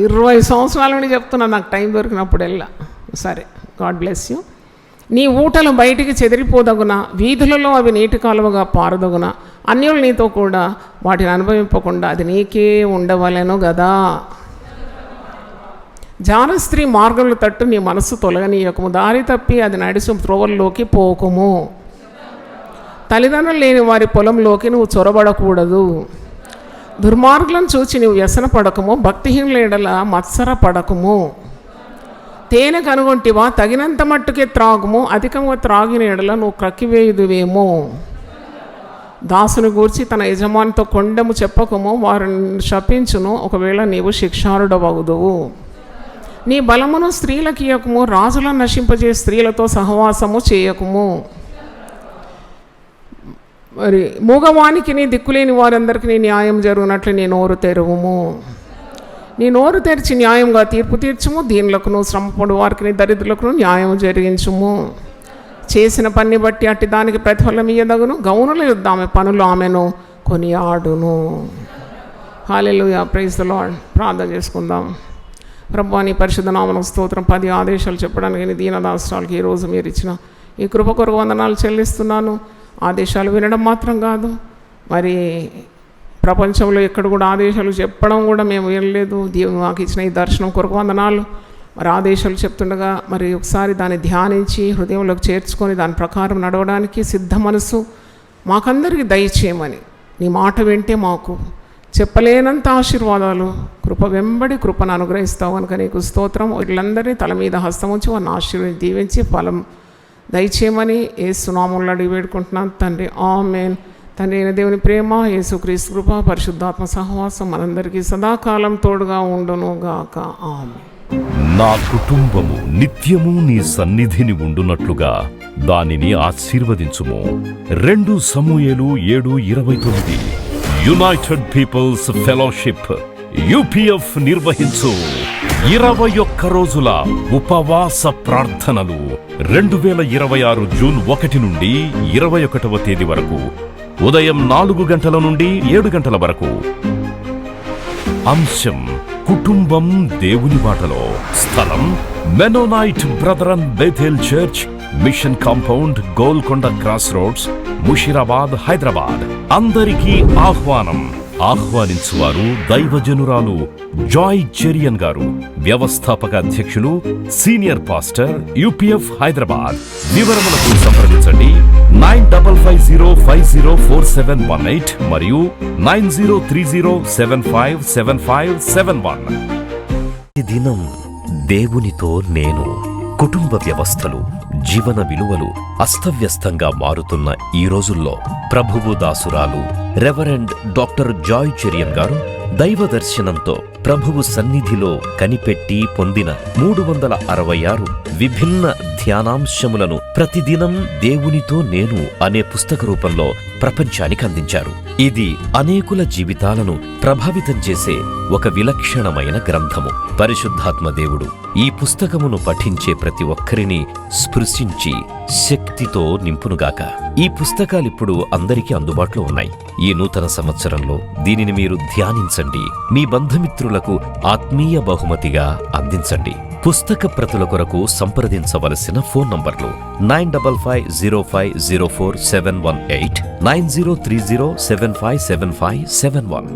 20 సంవత్సరాల నుండి చెప్తున్నా, నాకు టైం దొరికినప్పుడెల్లా. సరే, గాడ్ బ్లెస్ యూ. నీ ఊటలు బయటికి చెదిరిపోదగున, వీధులలో అవి నీటి కాలువగా పారదగున, అన్యులు నీతో కూడా వాటిని అనుభవింపకుండా అది నీకే ఉండవలెను గదా. జాన స్త్రీ మార్గముల తట్టు నీ మనస్సు తొలగనీయకము, దారి తప్పి అది నడిచి త్రోవల్లోకి పోకుము. తల్లిదండ్రులు లేని వారి పొలంలోకి నువ్వు చొరబడకూడదు. దుర్మార్గులను చూచి నువ్వు వ్యసన పడకము, భక్తిహీనుల ఎడల మత్సర పడకము. తేనె కనుగొంటివా, తగినంత మట్టుకే త్రాగుము, అధికంగా త్రాగిన ఎడల నువ్వు క్రక్కివేయుదువేమో. దాసుని గూర్చి తన యజమానితో కొండెము చెప్పకము, వారిని శపించును, ఒకవేళ నీవు శిక్షారుడవగుదువు. నీ బలమును స్త్రీలకు ఇయ్యకము, రాజులను నశింపజే స్త్రీలతో సహవాసము చేయకము. మరి మూగవానికి నీ దిక్కులేని వారందరికీ నీ న్యాయం జరుగునట్లు నీ నోరు తెరువుము. నీ నోరు తెరిచి న్యాయంగా తీర్పు తీర్చుము, దీనులకును శ్రమపడు వారికి దరిద్రులకును న్యాయం జరిగించుము. చేసిన పని బట్టి అట్టి దానికి ప్రతిఫలం ఇయ్యదగును, గౌనుల యుద్ధ ఆమె పనులు ఆమెను కొనియాడును. హల్లెలూయా, ప్రైజ్ ది లార్డ్. ప్రార్థన చేసుకుందాం. ప్రభువా, నీ పరిశుద్ధ నామమునకు స్తోత్రం. 10 ఆదేశాలు చెప్పడానికి నీ దీనదాసురాలకి ఈరోజు మీరు ఇచ్చిన ఈ కృప కొరకు వందనాలు చెల్లిస్తున్నాను. ఆదేశాలు వినడం మాత్రం కాదు, మరి ప్రపంచంలో ఎక్కడ కూడా ఆదేశాలు చెప్పడం కూడా మేము వినలేదు. దేవుడు మాకు ఇచ్చిన ఈ దర్శనం కొరకు వందనాలు. మరి ఆదేశాలు చెప్తుండగా మరి ఒకసారి దాన్ని ధ్యానించి హృదయంలోకి చేర్చుకొని దాని ప్రకారం నడవడానికి సిద్ధ మనసు మాకందరికీ దయచేయమని, నీ మాట వింటే మాకు చెప్పలేనంత ఆశీర్వాదాలు కృప వెంబడి కృపను అనుగ్రహిస్తావు కనుక నీకు స్తోత్రం. వీళ్ళందరినీ తల మీద హస్తం ఉంచి వారిని ఆశీర్వదించి దీవించి ఫలం దయచేయమని యేసు నామములో అడిగి వేడుకుంటున్నాను తండ్రి, ఆమేన్. తండ్రి అయిన దేవుని ప్రేమ, యేసుక్రీస్తు కృప, పరిశుద్ధాత్మ సహవాసం మనందరికీ సదాకాలం తోడుగా ఉండును గాక, ఆమేన్. నా కుటుంబము నిత్యము నీ సన్నిధిని ఉండునట్లుగా దానిని ఆశీర్వదించుము. 2 సమూయేలు 7:29. యునైటెడ్ పీపుల్స్ ఫెలోషిప్ UPF నిర్వహించు 21 రోజుల ఉపవాస ప్రార్థనలు 2026 జూన్ 1 నుండి 21వ తేదీ వరకు ఉదయం 4 గంటల నుండి 7 గంటల వరకు. అంశం కుటుంబం దేవుని బాటలో. స్థలం Mennonite Brethren Bethel church, mission compound, Golconda cross roads, Musheerabad, Hyderabad. అందరికీ ఆహ్వానం. ఆహ్వానించువారు దైవజనురాలు జాయ్ చెరియన్ గారు, వ్యవస్థాపక అధ్యక్షులు, సీనియర్ పాస్టర్, UPF హైదరాబాద్. వివరములకు సంప్రదించండి 9550504718 మరియు 9030757571. దినం దేవునితో నేను. కుటుంబ వ్యవస్థలు, జీవన విలువలు అస్తవ్యస్తంగా మారుతున్న ఈ రోజుల్లో ప్రభువు దాసురాలు రెవరెండ్ డాక్టర్ జాయ్ చెరియన్ గారు దైవ దర్శనంతో ప్రభువు సన్నిధిలో కనిపెట్టి పొందిన 366 విభిన్న ధ్యానాంశములను ప్రతిదినం దేవునితో నేను అనే పుస్తక రూపంలో ప్రపంచానికి అందించారు. ఇది అనేకుల జీవితాలను ప్రభావితం చేసే ఒక విలక్షణమైన గ్రంథము. పరిశుద్ధాత్మ దేవుడు ఈ పుస్తకమును పఠించే ప్రతి ఒక్కరిని స్పృశించి శక్తితో నింపునుగాక. ఈ పుస్తకాలిప్పుడు అందరికీ అందుబాటులో ఉన్నాయి. ఈ నూతన సంవత్సరంలో దీనిని మీరు ధ్యానించండి, మీ బంధుమిత్రులకు ఆత్మీయ బహుమతిగా అందించండి. పుస్తక ప్రతుల కొరకు సంప్రదించవలసిన ఫోన్ నంబర్లు 9550504718, 9030757571.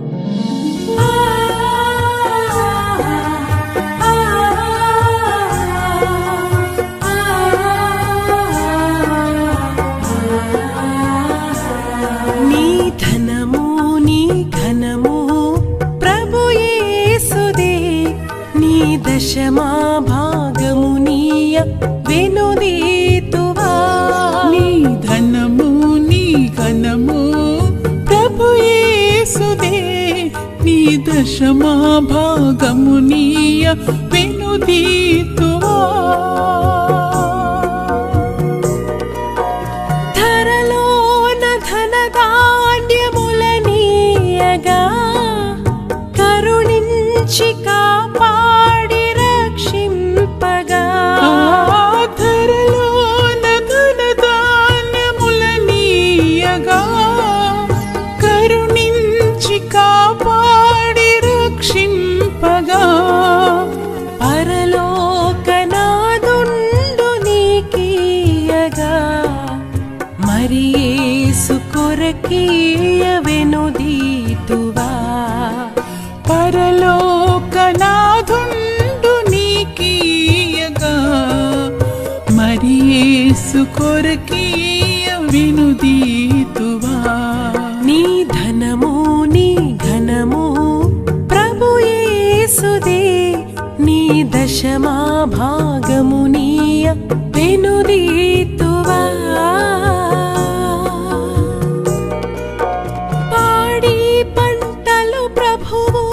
దశమా భాగము నీయ వెనుదీతువా. నీ ధనము నీ ఘనము ప్రభు యేసుదే, నీ దశమా భాగము నీయ వెనుదీతువా. ధరలోన ధనధాన్యములనీయగా కరుణించి కాపాడి రక్షింపగా. ధరలోన ధనధాన్యములనీయగా కరుణించి కాపాడి రక్షింపగా. పరలోకనాదుండు నీకీయగా మరి యేసు కొరకీయ వెనుదీతువా. పరలోకనాదుండు నీకీయగా మరి యేసు కొరకీయ వెనుదీతువా. నీ ధనము నీ ఘనము ప్రభు యేసుదే, నీ దశమా భాగము నీయ వెనుదీతువా. పాడి పంటలు ప్రభువు